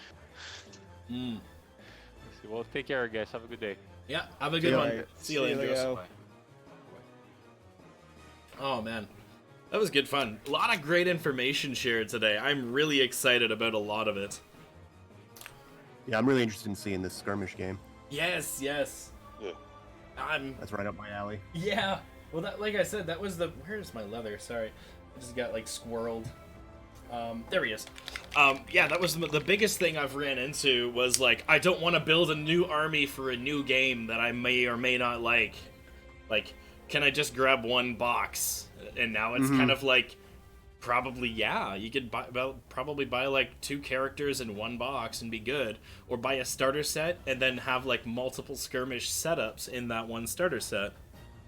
Mm. Well, take care, guys. Have a good day. Yeah, have a good one. Alright. See you See you, later. Leo. Bye. Oh man, that was good fun. A lot of great information shared today. I'm really excited about a lot of it. Yeah, I'm really interested in seeing this skirmish game. Yes, yes. Yeah. That's right up my alley. Yeah. Well, that, like I said, that was the. Where's my leather? Sorry, I just got like squirreled. There he is. Yeah, that was the biggest thing I've ran into was like I don't want to build a new army for a new game that I may or may not like. Like, can I just grab one box? And now it's kind of like, probably yeah, you could probably buy like 2 characters in one box and be good, or buy a starter set and then have like multiple skirmish setups in that one starter set.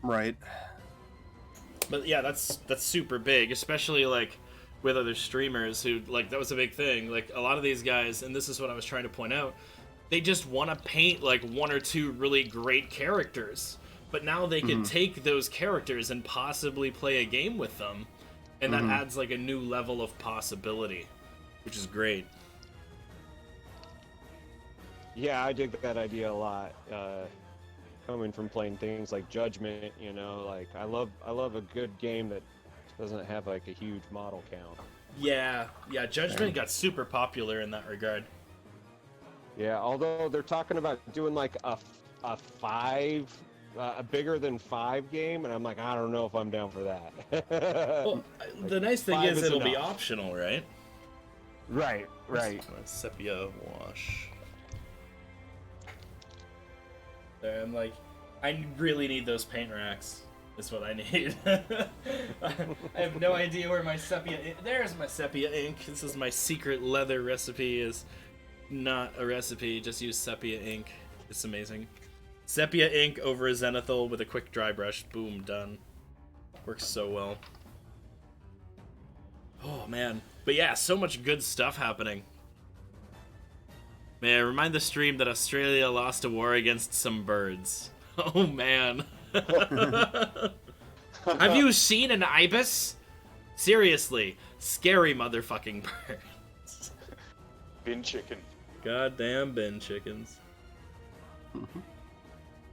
Right. But yeah, that's super big, especially like with other streamers who like that was a big thing. Like a lot of these guys, and this is what I was trying to point out, they just want to paint like 1 or 2 really great characters, but now they can take those characters and possibly play a game with them, and that adds like a new level of possibility, which is great. Yeah, I dig that idea a lot. Coming from playing things like Judgment, you know, like I love a good game that doesn't have like a huge model count. Yeah, Judgment got super popular in that regard. Yeah, although they're talking about doing like a bigger than 5 game, and I'm like, I don't know if I'm down for that. Well, the nice thing 5 is is it'll be enough. optional, right? Right. Sepia wash. There, I'm like, I really need those paint racks. Is what I need. I have no idea where my sepia. There's my sepia ink. This is my secret leather recipe. Is not a recipe. Just use sepia ink. It's amazing. Sepia ink over a zenithal with a quick dry brush. Boom, done. Works so well. Oh man, but yeah, so much good stuff happening. May I remind the stream that Australia lost a war against some birds. Oh man. Have you seen an ibis? Seriously, scary motherfucking birds. Bin chicken. Goddamn bin chickens.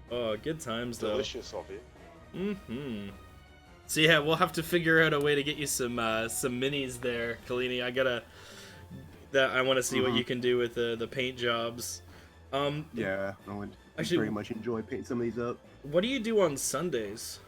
Oh, good times though. Delicious of you. So yeah, we'll have to figure out a way to get you some minis there, Kalini. I want to see what you can do with the paint jobs. Yeah, I would Actually- very much enjoy painting some of these up. What do you do on Sundays?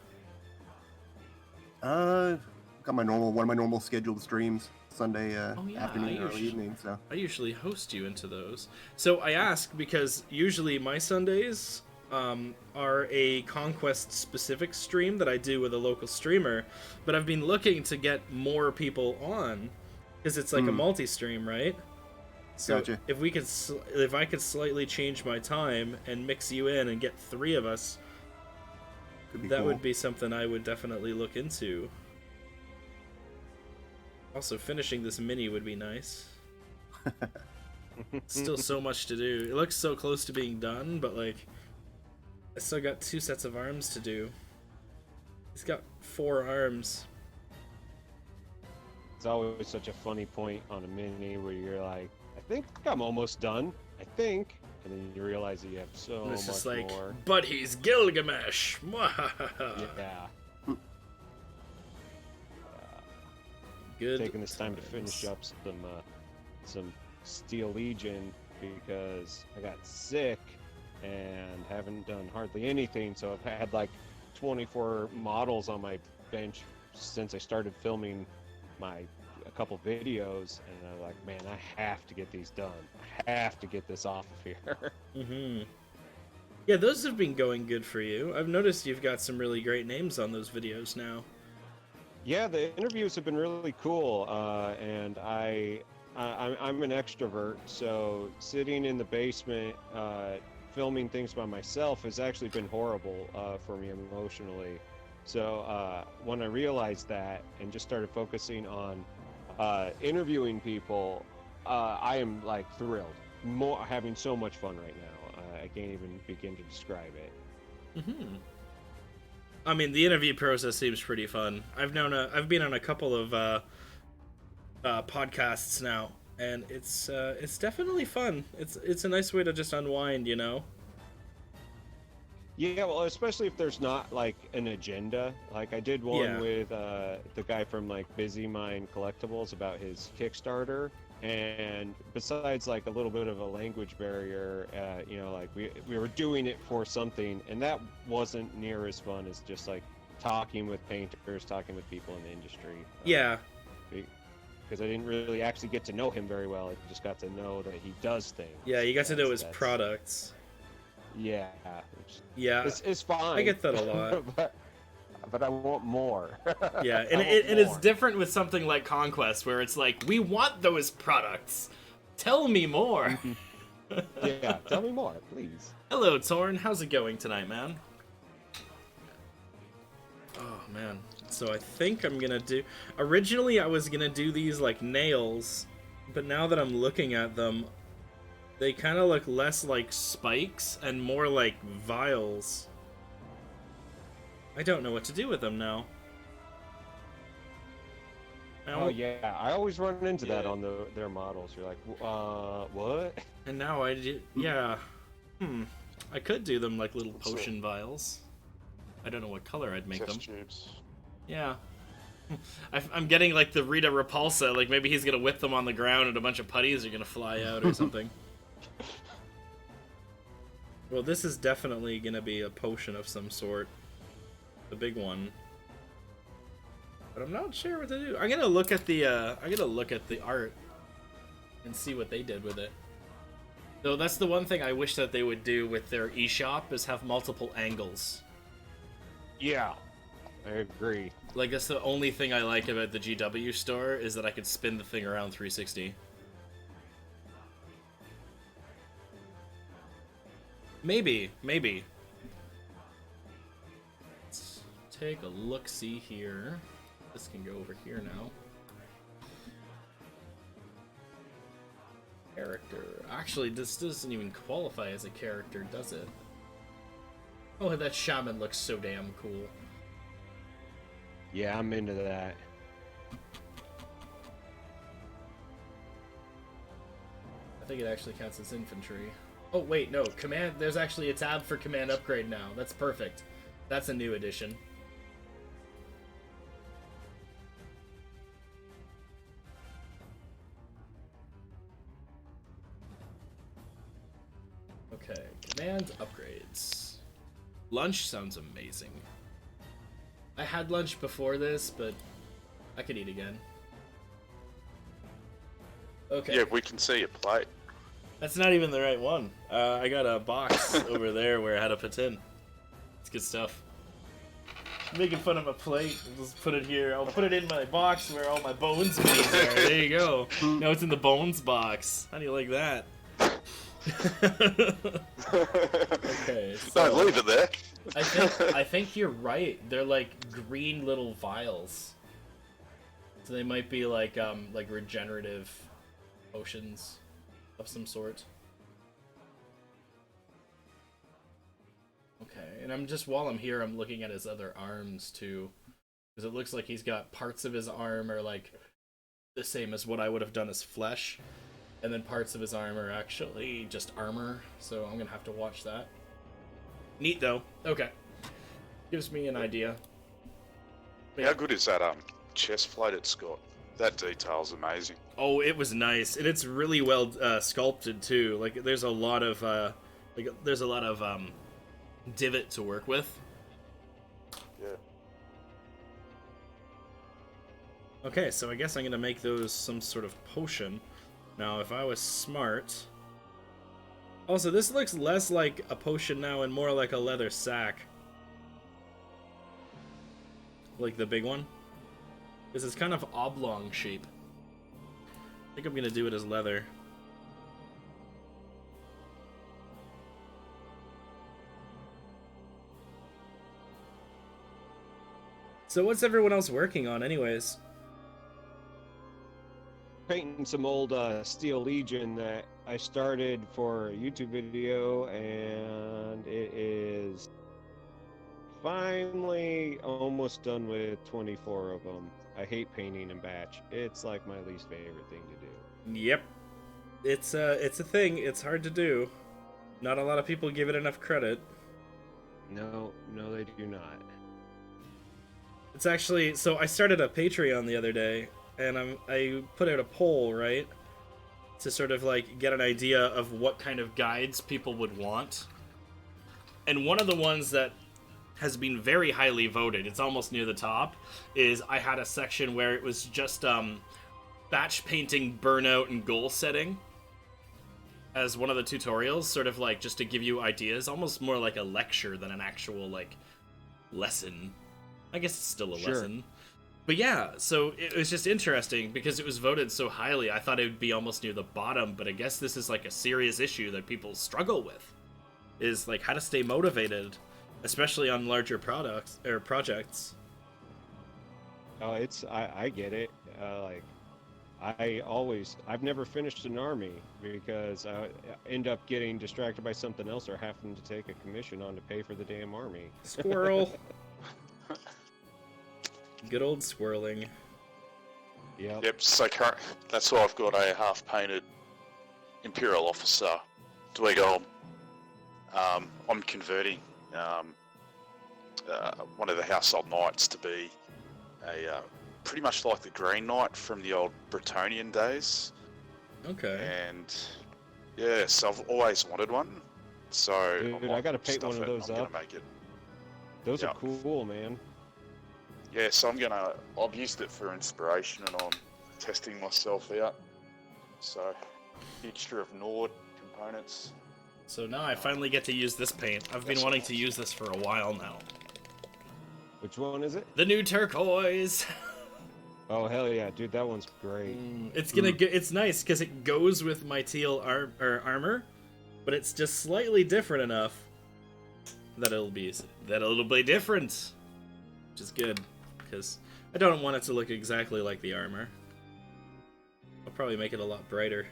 Got one of my normal scheduled streams Sunday Oh, yeah, afternoon, I early evening. So I usually host you into those. So I ask because usually my Sundays are a Conquest specific stream that I do with a local streamer, but I've been looking to get more people on because it's like a multi-stream, right? So Gotcha. if I could slightly change my time and mix you in and get 3 of us, Could be that cool. would be something I would definitely look into. Also, finishing this mini would be nice. Still so much to do. It looks so close to being done, but like, I still got 2 sets of arms to do. He's got 4 arms. It's always such a funny point on a mini where you're like, I think I'm almost done. I think. And then you realize that you have so And it's much just like, more. but he's Gilgamesh. Mwahaha. Yeah. Good. Taking this time to times. finish up some Steel Legion because I got sick and haven't done hardly anything. So I've had like 24 models on my bench since I started filming a couple videos, and I'm like, man, I have to get these done. I have to get this off of here. Mm-hmm. Yeah, those have been going good for you. I've noticed you've got some really great names on those videos now. Yeah, the interviews have been really cool, and I'm an extrovert, so sitting in the basement filming things by myself has actually been horrible for me emotionally. So when I realized that and just started focusing on interviewing people, I am like thrilled, having so much fun right now. I can't even begin to describe it. Mm-hmm. I mean, the interview process seems pretty fun. I've been on a couple of podcasts now, and it's definitely fun. It's a nice way to just unwind, you know. Yeah, well, especially if there's not like an agenda. Like I did one Yeah. with the guy from like Busy Mind Collectibles about his Kickstarter, and besides like a little bit of a language barrier, you know, like we were doing it for something, and that wasn't near as fun as just like talking with painters, talking with people in the industry. Yeah. Because I didn't really actually get to know him very well. I just got to know that he does things. Yeah, you got to know his That's- products. Yeah. Yeah. It's fine. I get that a lot. but I want more. Yeah, I and want it's more. different with something like Conquest, where it's like, we want those products. Tell me more. Yeah, tell me more, please. Hello, Torn. How's it going tonight, man? Oh, man. So I think I'm gonna do... Originally, I was gonna do these like nails, but now that I'm looking at them, they kind of look less like spikes and more like vials. I don't know what to do with them now. Oh yeah, I always run into that Yeah. on their models. You're like, what? And now I do... Yeah. I could do them like little What's potion vials. I don't know what color I'd make them. Test tubes. Yeah. I'm getting like the Rita Repulsa, like maybe he's gonna whip them on the ground and a bunch of putties are gonna fly out or something. Well, this is definitely gonna be a potion of some sort. The big one. But I'm not sure what to do. I'm gonna look at the art and see what they did with it. Though that's the one thing I wish that they would do with their eShop is have multiple angles. Yeah, I agree. Like, that's the only thing I like about the GW store, is that I could spin the thing around 360. Maybe. Let's take a look-see here. This can go over here now. Character. Actually, this doesn't even qualify as a character, does it? Oh, that shaman looks so damn cool. Yeah, I'm into that. I think it actually counts as infantry. Oh, wait, no. Command. There's actually a tab for command upgrade now. That's perfect. That's a new addition. Okay, command upgrades. Lunch sounds amazing. I had lunch before this, but I could eat again. Okay. Yeah, we can see your plate. That's not even the right one. I got a box over there where I had to put in. It's good stuff. Making fun of my plate. I'll just put it here. I'll put it in my box where all my bones minis are. There you go. Now it's in the bones box. How do you like that? Okay. So No, leave it there. I think you're right. They're like green little vials. So they might be like regenerative potions of some sort. Okay, and while I'm here, I'm looking at his other arms too, because it looks like he's got parts of his arm are like the same as what I would have done as flesh, and then parts of his arm are actually just armor. So I'm gonna have to watch that. Neat though. Okay, gives me an idea. How good is that chest plate it's got? That detail's amazing. Oh, it was nice, and it's really well sculpted too. Like there's a lot of divot to work with. Yeah. Okay, so I guess I'm gonna make those some sort of potion. Now, if I was smart... Also, this looks less like a potion now and more like a leather sack. Like the big one. This is kind of oblong shape. I think I'm gonna do it as leather. So what's everyone else working on anyways? Painting some old Steel Legion that I started for a YouTube video, and it is finally almost done with 24 of them. I hate painting in batch. It's like my least favorite thing to do. Yep. It's a thing. It's hard to do. Not a lot of people give it enough credit. No, they do not. It's actually, so I started a Patreon the other day, and I put out a poll, right, to sort of like get an idea of what kind of guides people would want. And one of the ones that has been very highly voted, it's almost near the top, is I had a section where it was just batch painting, burnout, and goal setting as one of the tutorials, sort of like just to give you ideas, almost more like a lecture than an actual like lesson. I guess it's still a lesson. But yeah, so it was just interesting because it was voted so highly. I thought it would be almost near the bottom, but I guess this is like a serious issue that people struggle with. Is like how to stay motivated, especially on larger products or projects. Oh, I get it. I've never finished an army because I end up getting distracted by something else or having to take a commission on to pay for the damn army. Squirrel. Good old swirling. Yep, so that's why I've got a half-painted Imperial officer, Dwegon. I'm converting one of the household knights to be a pretty much like the Green Knight from the old Bretonnian days. Okay. And yeah, so I've always wanted one. So Dude, I gotta paint one of those up. Gonna make it. Those are cool, man. Yeah, so I've used it for inspiration and I'm testing myself out. So, mixture of Nord components. So now I finally get to use this paint. I've been wanting to use this for a while now. Which one is it? The new turquoise. Oh hell yeah, dude, that one's great. It's nice because it goes with my teal armor, but it's just slightly different enough that it'll be different, which is good because I don't want it to look exactly like the armor. I'll probably make it a lot brighter.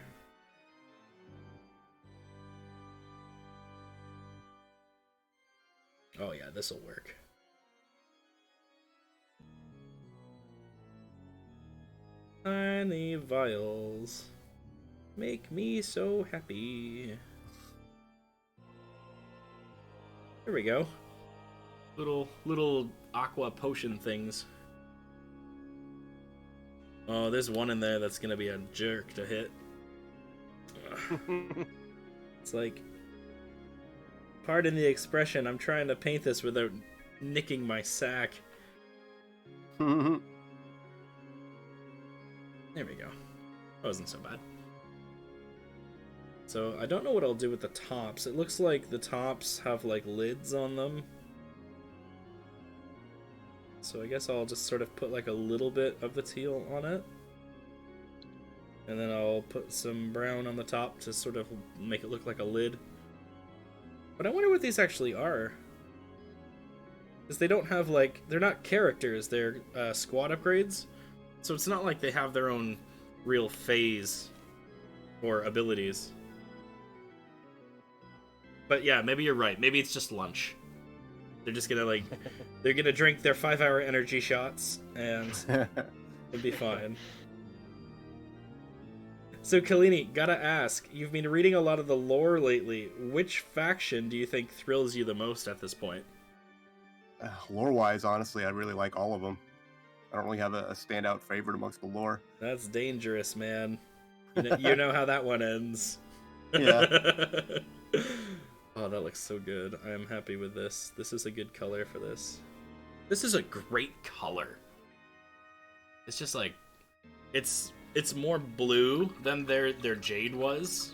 Oh yeah, this'll work. Tiny vials make me so happy. There we go. Little aqua potion things. Oh, there's one in there that's gonna be a jerk to hit. It's like, pardon the expression, I'm trying to paint this without nicking my sack. There we go. That wasn't so bad. So I don't know what I'll do with the tops. It looks like the tops have like lids on them. So I guess I'll just sort of put like a little bit of the teal on it. And then I'll put some brown on the top to sort of make it look like a lid. But I wonder what these actually are. Because they don't have like, they're not characters, they're squad upgrades. So it's not like they have their own real phase or abilities. But yeah, maybe you're right. Maybe it's just lunch. They're just gonna like, they're gonna drink their 5-hour energy shots and it'll be fine. So Kalini, gotta ask, you've been reading a lot of the lore lately. Which faction do you think thrills you the most at this point? Lore-wise, honestly, I really like all of them. I don't really have a standout favorite amongst the lore. That's dangerous, man. You know how that one ends. Yeah. Oh, that looks so good. I am happy with this. This is a good color for this. This is a great color. It's just like, it's more blue than their jade was,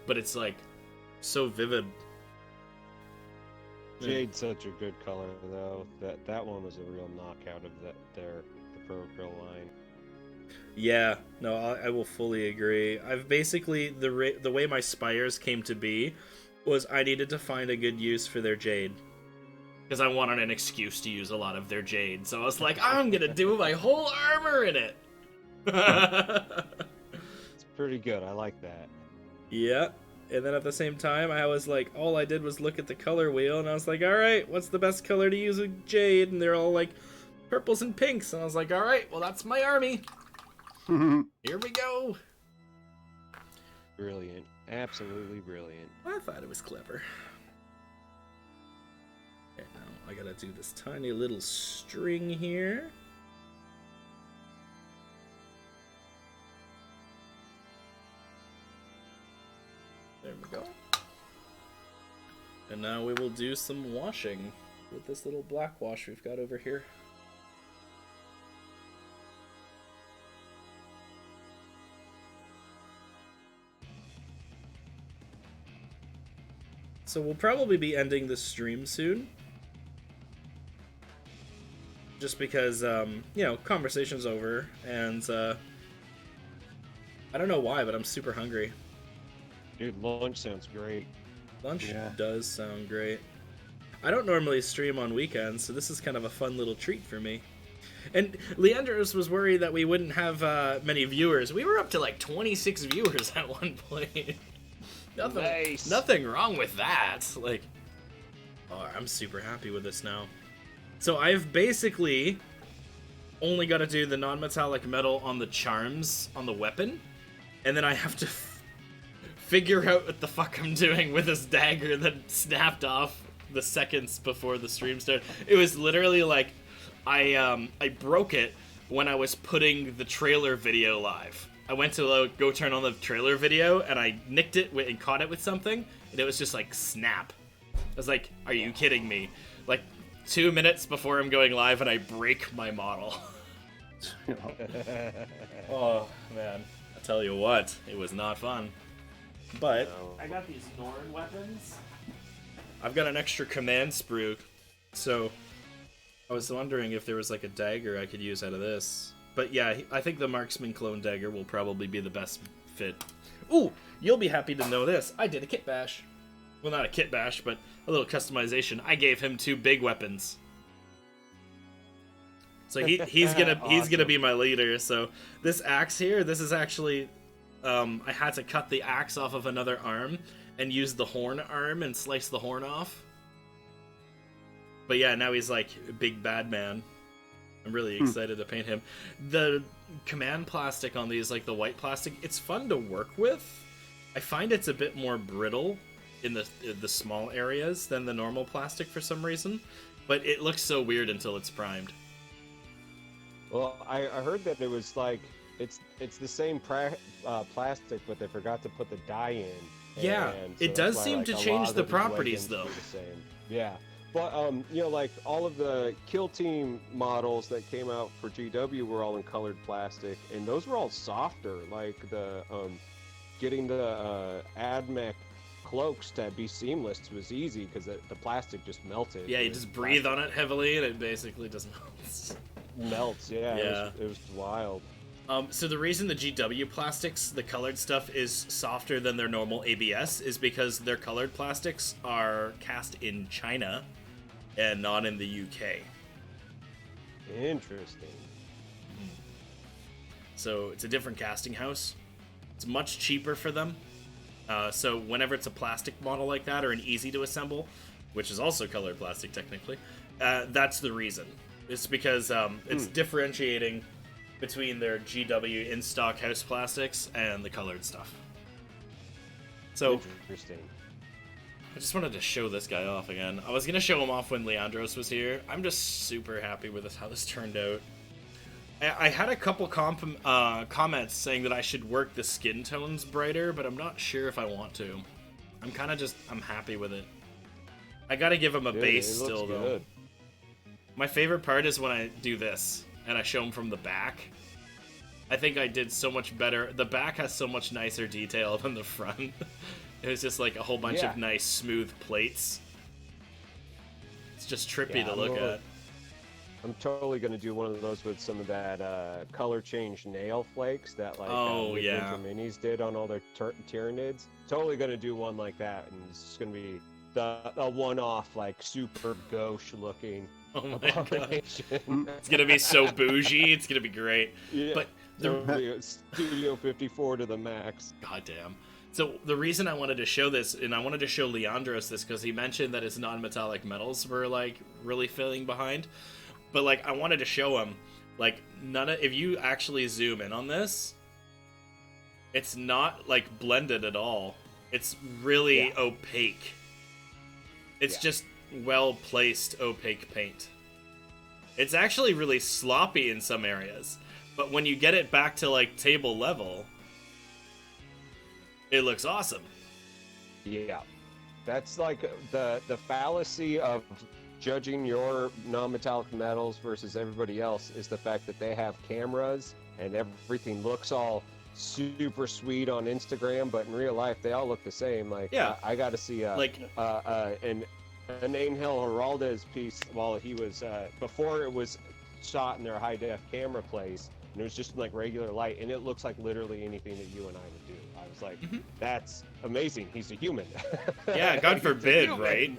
but it's like so vivid. Jade's such a good color, though. That one was a real knockout of the Pro Krill line. Yeah, no, I will fully agree. I've basically, the way my spires came to be was I needed to find a good use for their jade. Because I wanted an excuse to use a lot of their jade. So I was like, I'm going to do my whole armor in it. It's pretty good. I like that. Yeah. And then at the same time, I was like, all I did was look at the color wheel, and I was like, all right, what's the best color to use with jade? And they're all like purples and pinks. And I was like, all right, well, that's my army. Here we go. Brilliant. Absolutely brilliant. I thought it was clever. Okay, now I gotta do this tiny little string here. There we go. And now we will do some washing with this little black wash we've got over here. So we'll probably be ending the stream soon. Just because, you know, conversation's over, and I don't know why, but I'm super hungry. Dude, lunch sounds great. Lunch Yeah. does sound great. I don't normally stream on weekends, so this is kind of a fun little treat for me. And Leandros was worried that we wouldn't have many viewers. We were up to like 26 viewers at one point. Nice. Nothing wrong with that. Like, oh, I'm super happy with this now. So I've basically only got to do the non-metallic metal on the charms on the weapon, and then I have to figure out what the fuck I'm doing with this dagger that snapped off the seconds before the stream started. It was literally like I broke it when I was putting the trailer video live. I went to go turn on the trailer video, and I nicked it and caught it with something, and it was just like snap. I was like, are you kidding me? Like 2 minutes before I'm going live, and I break my model. Oh, man. I tell you what, it was not fun. But I got these Norn weapons. I've got an extra command sprue, so I was wondering if there was like a dagger I could use out of this. But yeah, I think the Marksman clone dagger will probably be the best fit. Ooh, you'll be happy to know this. I did a kit bash. Well, not a kit bash, but a little customization. I gave him 2 big weapons. So he's gonna be my leader. So this axe here, this is actually I had to cut the axe off of another arm and use the horn arm and slice the horn off. But yeah, now he's like a big bad man. I'm really excited to paint him. The command plastic on these, like the white plastic, it's fun to work with. I find it's a bit more brittle in the small areas than the normal plastic for some reason, but it looks so weird until it's primed. Well, I heard that it was like it's the same plastic, but they forgot to put the dye in. Yeah, and it that's does why, seem like, to a change lot the of these properties, leggings though. are the same. Yeah, but you know, like all of the Kill Team models that came out for GW were all in colored plastic, and those were all softer. Like the getting the AdMech cloaks to be seamless was easy because the plastic just melted. Yeah, you just breathe on it heavily and it basically just melts. Melts, yeah. Yeah. It was wild. So the reason the GW plastics, the colored stuff, is softer than their normal ABS is because their colored plastics are cast in China and not in the UK. Interesting. So it's a different casting house. It's much cheaper for them. So whenever it's a plastic model like that or an easy to assemble, which is also colored plastic technically, that's the reason. It's because it's differentiating between their GW in-stock house plastics and the colored stuff. So Interesting. I just wanted to show this guy off again. I was going to show him off when Leandros was here. I'm just super happy with how this turned out. I had a couple comments saying that I should work the skin tones brighter, but I'm not sure if I want to. I'm happy with it. I gotta give him a base still, though. Good. My favorite part is when I do this, and I show him from the back. I think I did so much better. The back has so much nicer detail than the front. It was just like a whole bunch of nice, smooth plates. It's just trippy to look at. I'm totally gonna do one of those with some of that color change nail flakes that like Winter Minis did on all their Tyranids. Totally gonna do one like that, and it's just gonna be a one-off, like super gauche looking abomination. It's gonna be so bougie. It's gonna be great. Yeah, but Studio 54 to the max. Goddamn. So the reason I wanted to show this, and I wanted to show Leandros this, because he mentioned that his non-metallic metals were like really filling behind. But like I wanted to show him, like if you actually zoom in on this, it's not like blended at all. It's really opaque. It's just well placed opaque paint. It's actually really sloppy in some areas, but when you get it back to like table level, it looks awesome. Yeah, that's like the fallacy of judging your non-metallic metals versus everybody else is the fact that they have cameras and everything looks all super sweet on Instagram, but in real life they all look the same. Like, I got to see an Angel Heraldez piece while he was before it was shot in their high def camera place, and it was just like regular light, and it looks like literally anything that you and I would do. I was like, that's amazing. He's a human. Yeah, God forbid, right?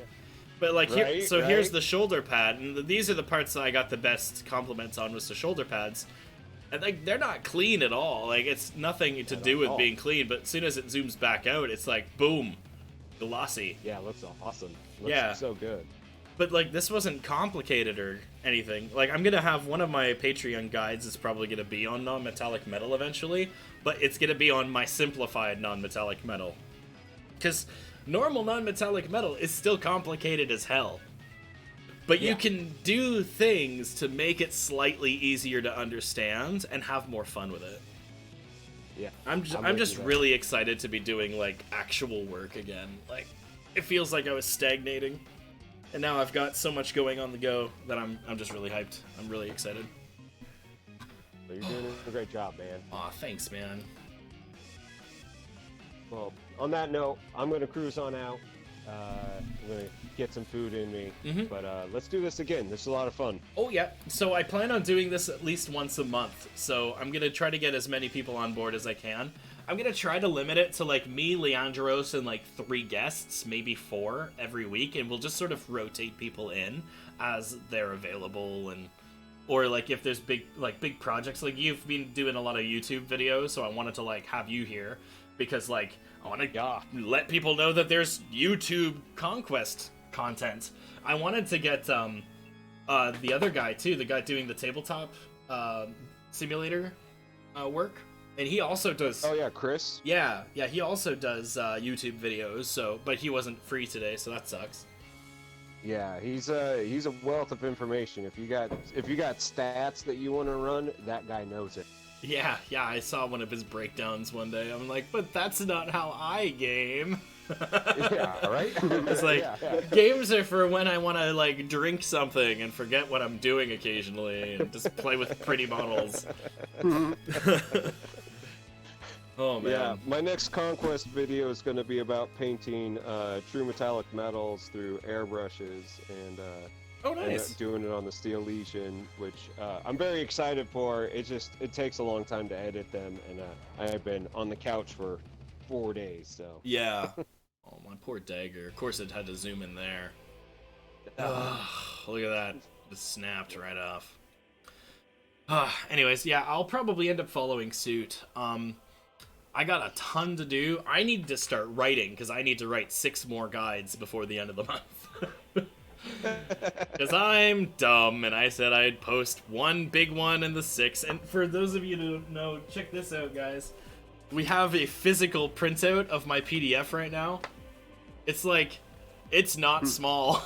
But like, here's the shoulder pad, and these are the parts that I got the best compliments on, was the shoulder pads. And like, they're not clean at all. Like, it's nothing to do with being clean, but as soon as it zooms back out, it's like, boom, glossy. Yeah, it looks awesome. Looks so good. But like, this wasn't complicated or anything. Like, I'm gonna have one of my Patreon guides is probably gonna be on non-metallic metal eventually, but it's gonna be on my simplified non-metallic metal. Because normal non-metallic metal is still complicated as hell. But you can do things to make it slightly easier to understand and have more fun with it. Yeah. I'm just really excited to be doing like actual work again. Like, it feels like I was stagnating. And now I've got so much going on the go that I'm just really hyped. I'm really excited. You're doing a great job, man. Aw, thanks, man. Well, on that note, I'm going to cruise on out. I'm going to get some food in me. But let's do this again. This is a lot of fun. Oh, yeah. So I plan on doing this at least once a month. So I'm going to try to get as many people on board as I can. I'm going to try to limit it to like me, Leandros, and like 3 guests, maybe 4 every week. And we'll just sort of rotate people in as they're available. Or like if there's big projects, like you've been doing a lot of YouTube videos. So I wanted to like have you here because like I want to let people know that there's YouTube conquest content. I wanted to get the other guy too, the guy doing the tabletop simulator work, and he also does. Oh yeah, Chris. Yeah, he also does YouTube videos. So, but he wasn't free today, so that sucks. Yeah, he's a wealth of information. If you got stats that you want to run, that guy knows it. Yeah, I saw one of his breakdowns one day. I'm like, but that's not how I game. Yeah, right? It's like, games are for when I want to, like, drink something and forget what I'm doing occasionally and just play with pretty models. Oh man. Yeah, my next conquest video is going to be about painting true metallic metals through airbrushes and Oh nice. doing it on the Steel Legion, which I'm very excited for. It takes a long time to edit them, and I've been on the couch for 4 days. So Yeah. Oh my poor dagger. Of course it had to zoom in there. Look at that. Just snapped right off. Anyways, yeah, I'll probably end up following suit. I got a ton to do. I need to start writing because I need to write 6 more guides before the end of the month. Because I'm dumb, and I said I'd post one big one in the 6. And for those of you who don't know, check this out, guys. We have a physical printout of my PDF right now. It's like, it's not small.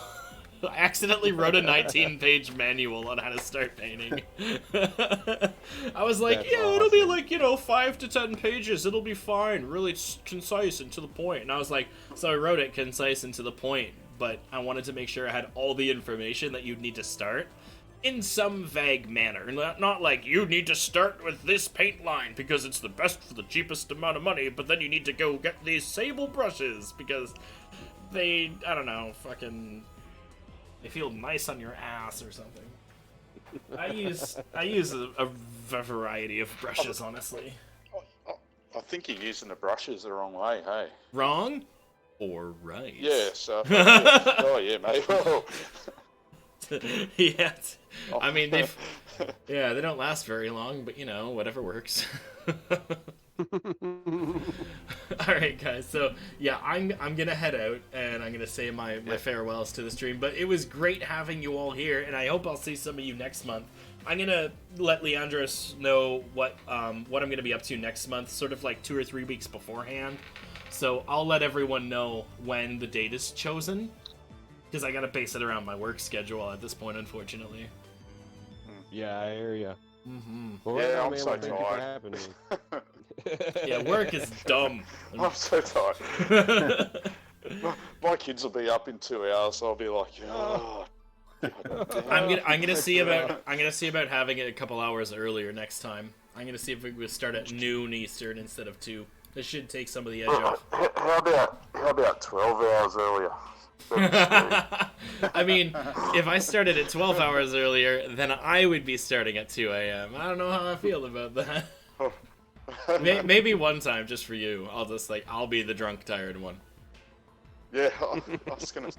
I accidentally wrote a 19-page manual on how to start painting. I was like, That's yeah, it'll be awesome. like, 5 to 10 pages. It'll be fine. Really concise and to the point. And I was like, so I wrote it concise and to the point, but I wanted to make sure I had all the information that you'd need to start in some vague manner. Not like, you need to start with this paint line because it's the best for the cheapest amount of money, but then you need to go get these sable brushes because they, I don't know, fucking... They feel nice on your ass or something. I use a variety of brushes, honestly. I think you're using the brushes the wrong way, hey? Wrong or right? Yeah, so... oh, yeah, mate. Oh. Yeah. I mean, they don't last very long, but whatever works. All right, guys. So yeah, I'm gonna head out and I'm gonna say my farewells to the stream. But it was great having you all here, and I hope I'll see some of you next month. I'm gonna let Leandros know what I'm gonna be up to next month, sort of like 2 or 3 weeks beforehand. So I'll let everyone know when the date is chosen, because I gotta base it around my work schedule at this point, unfortunately. yeah, I hear ya. Mm-hmm. Well, Yeah, right now, I'm man, so well, thank you for tired. having me. Yeah, work is dumb. I'm so tired. My kids will be up in 2 hours, so I'll be like, oh, I'm gonna see about having it a couple hours earlier next time. I'm gonna see if we can start at noon Eastern instead of 2. This should take some of the edge off. How about 12 hours earlier? I mean, if I started at 12 hours earlier, then I would be starting at 2 a.m. I don't know how I feel about that. Maybe one time, just for you, I'll be the drunk, tired one. Yeah, I was gonna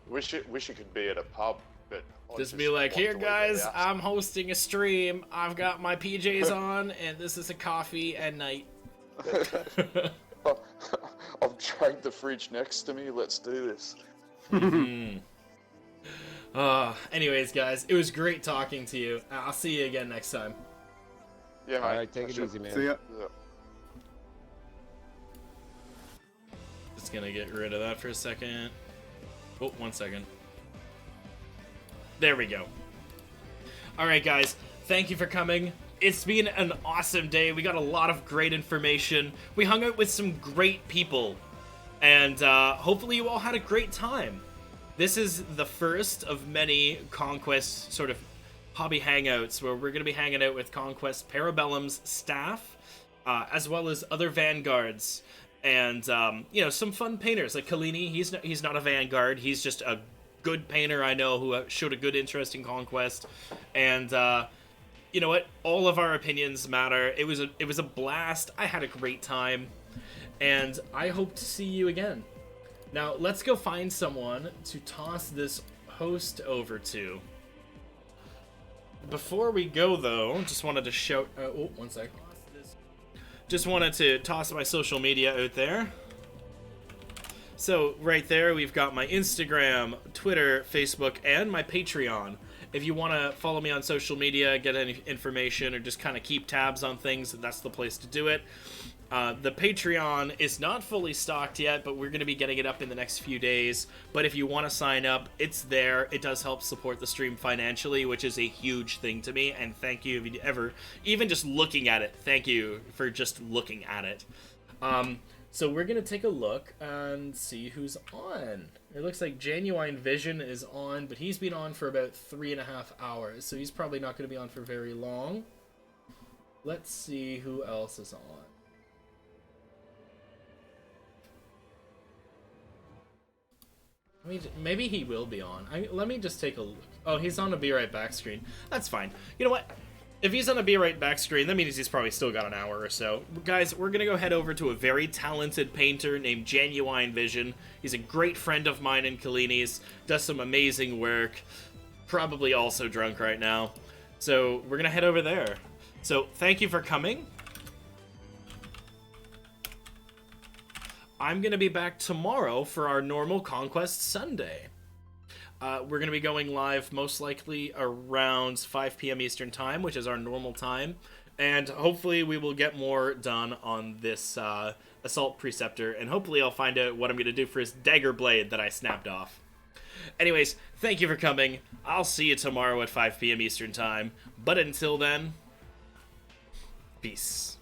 wish it could be at a pub, but I Just be like, want here to leave guys, the house." I'm hosting a stream. I've got my PJs on, and this is a coffee at night. I've dragged the fridge next to me. Let's do this. Anyways, guys, it was great talking to you. I'll see you again next time. Yeah, mate. All right, take it Sure. easy, man. See ya. Yeah. Just gonna get rid of that for a second. Oh, 1 second. There we go. Alright, guys. Thank you for coming. It's been an awesome day. We got a lot of great information. We hung out with some great people. And hopefully you all had a great time. This is the first of many Conquest sort of hobby hangouts where we're going to be hanging out with Conquest Parabellum's staff, as well as other vanguards, and some fun painters like Kalini. He's not a vanguard. He's just a good painter I know who showed a good interest in Conquest, and you know what? All of our opinions matter. It was a blast. I had a great time, and I hope to see you again. Now let's go find someone to toss this host over to. Before we go, though, just wanted to shout... oh, 1 sec. Just wanted to toss my social media out there. So, right there, we've got my Instagram, Twitter, Facebook, and my Patreon. If you want to follow me on social media, get any information, or just kind of keep tabs on things, that's the place to do it. The Patreon is not fully stocked yet, but we're going to be getting it up in the next few days. But if you want to sign up, it's there. It does help support the stream financially, which is a huge thing to me. And thank you if you ever, even just looking at it, thank you for just looking at it. So we're going to take a look and see who's on. It looks like Genuine Vision is on, but he's been on for about 3.5 hours. So he's probably not going to be on for very long. Let's see who else is on. Maybe he will be on. Let me just take a look. Oh, he's on a Be Right Back screen. That's fine. You know what? If he's on a Be Right Back screen, that means he's probably still got an hour or so. Guys, we're going to go head over to a very talented painter named Genuine Vision. He's a great friend of mine in Kalini's, does some amazing work, probably also drunk right now. So we're going to head over there. So thank you for coming. I'm going to be back tomorrow for our normal Conquest Sunday. We're going to be going live most likely around 5 p.m. Eastern Time, which is our normal time. And hopefully we will get more done on this Assault Preceptor. And hopefully I'll find out what I'm going to do for his dagger blade that I snapped off. Anyways, thank you for coming. I'll see you tomorrow at 5 p.m. Eastern Time. But until then, peace.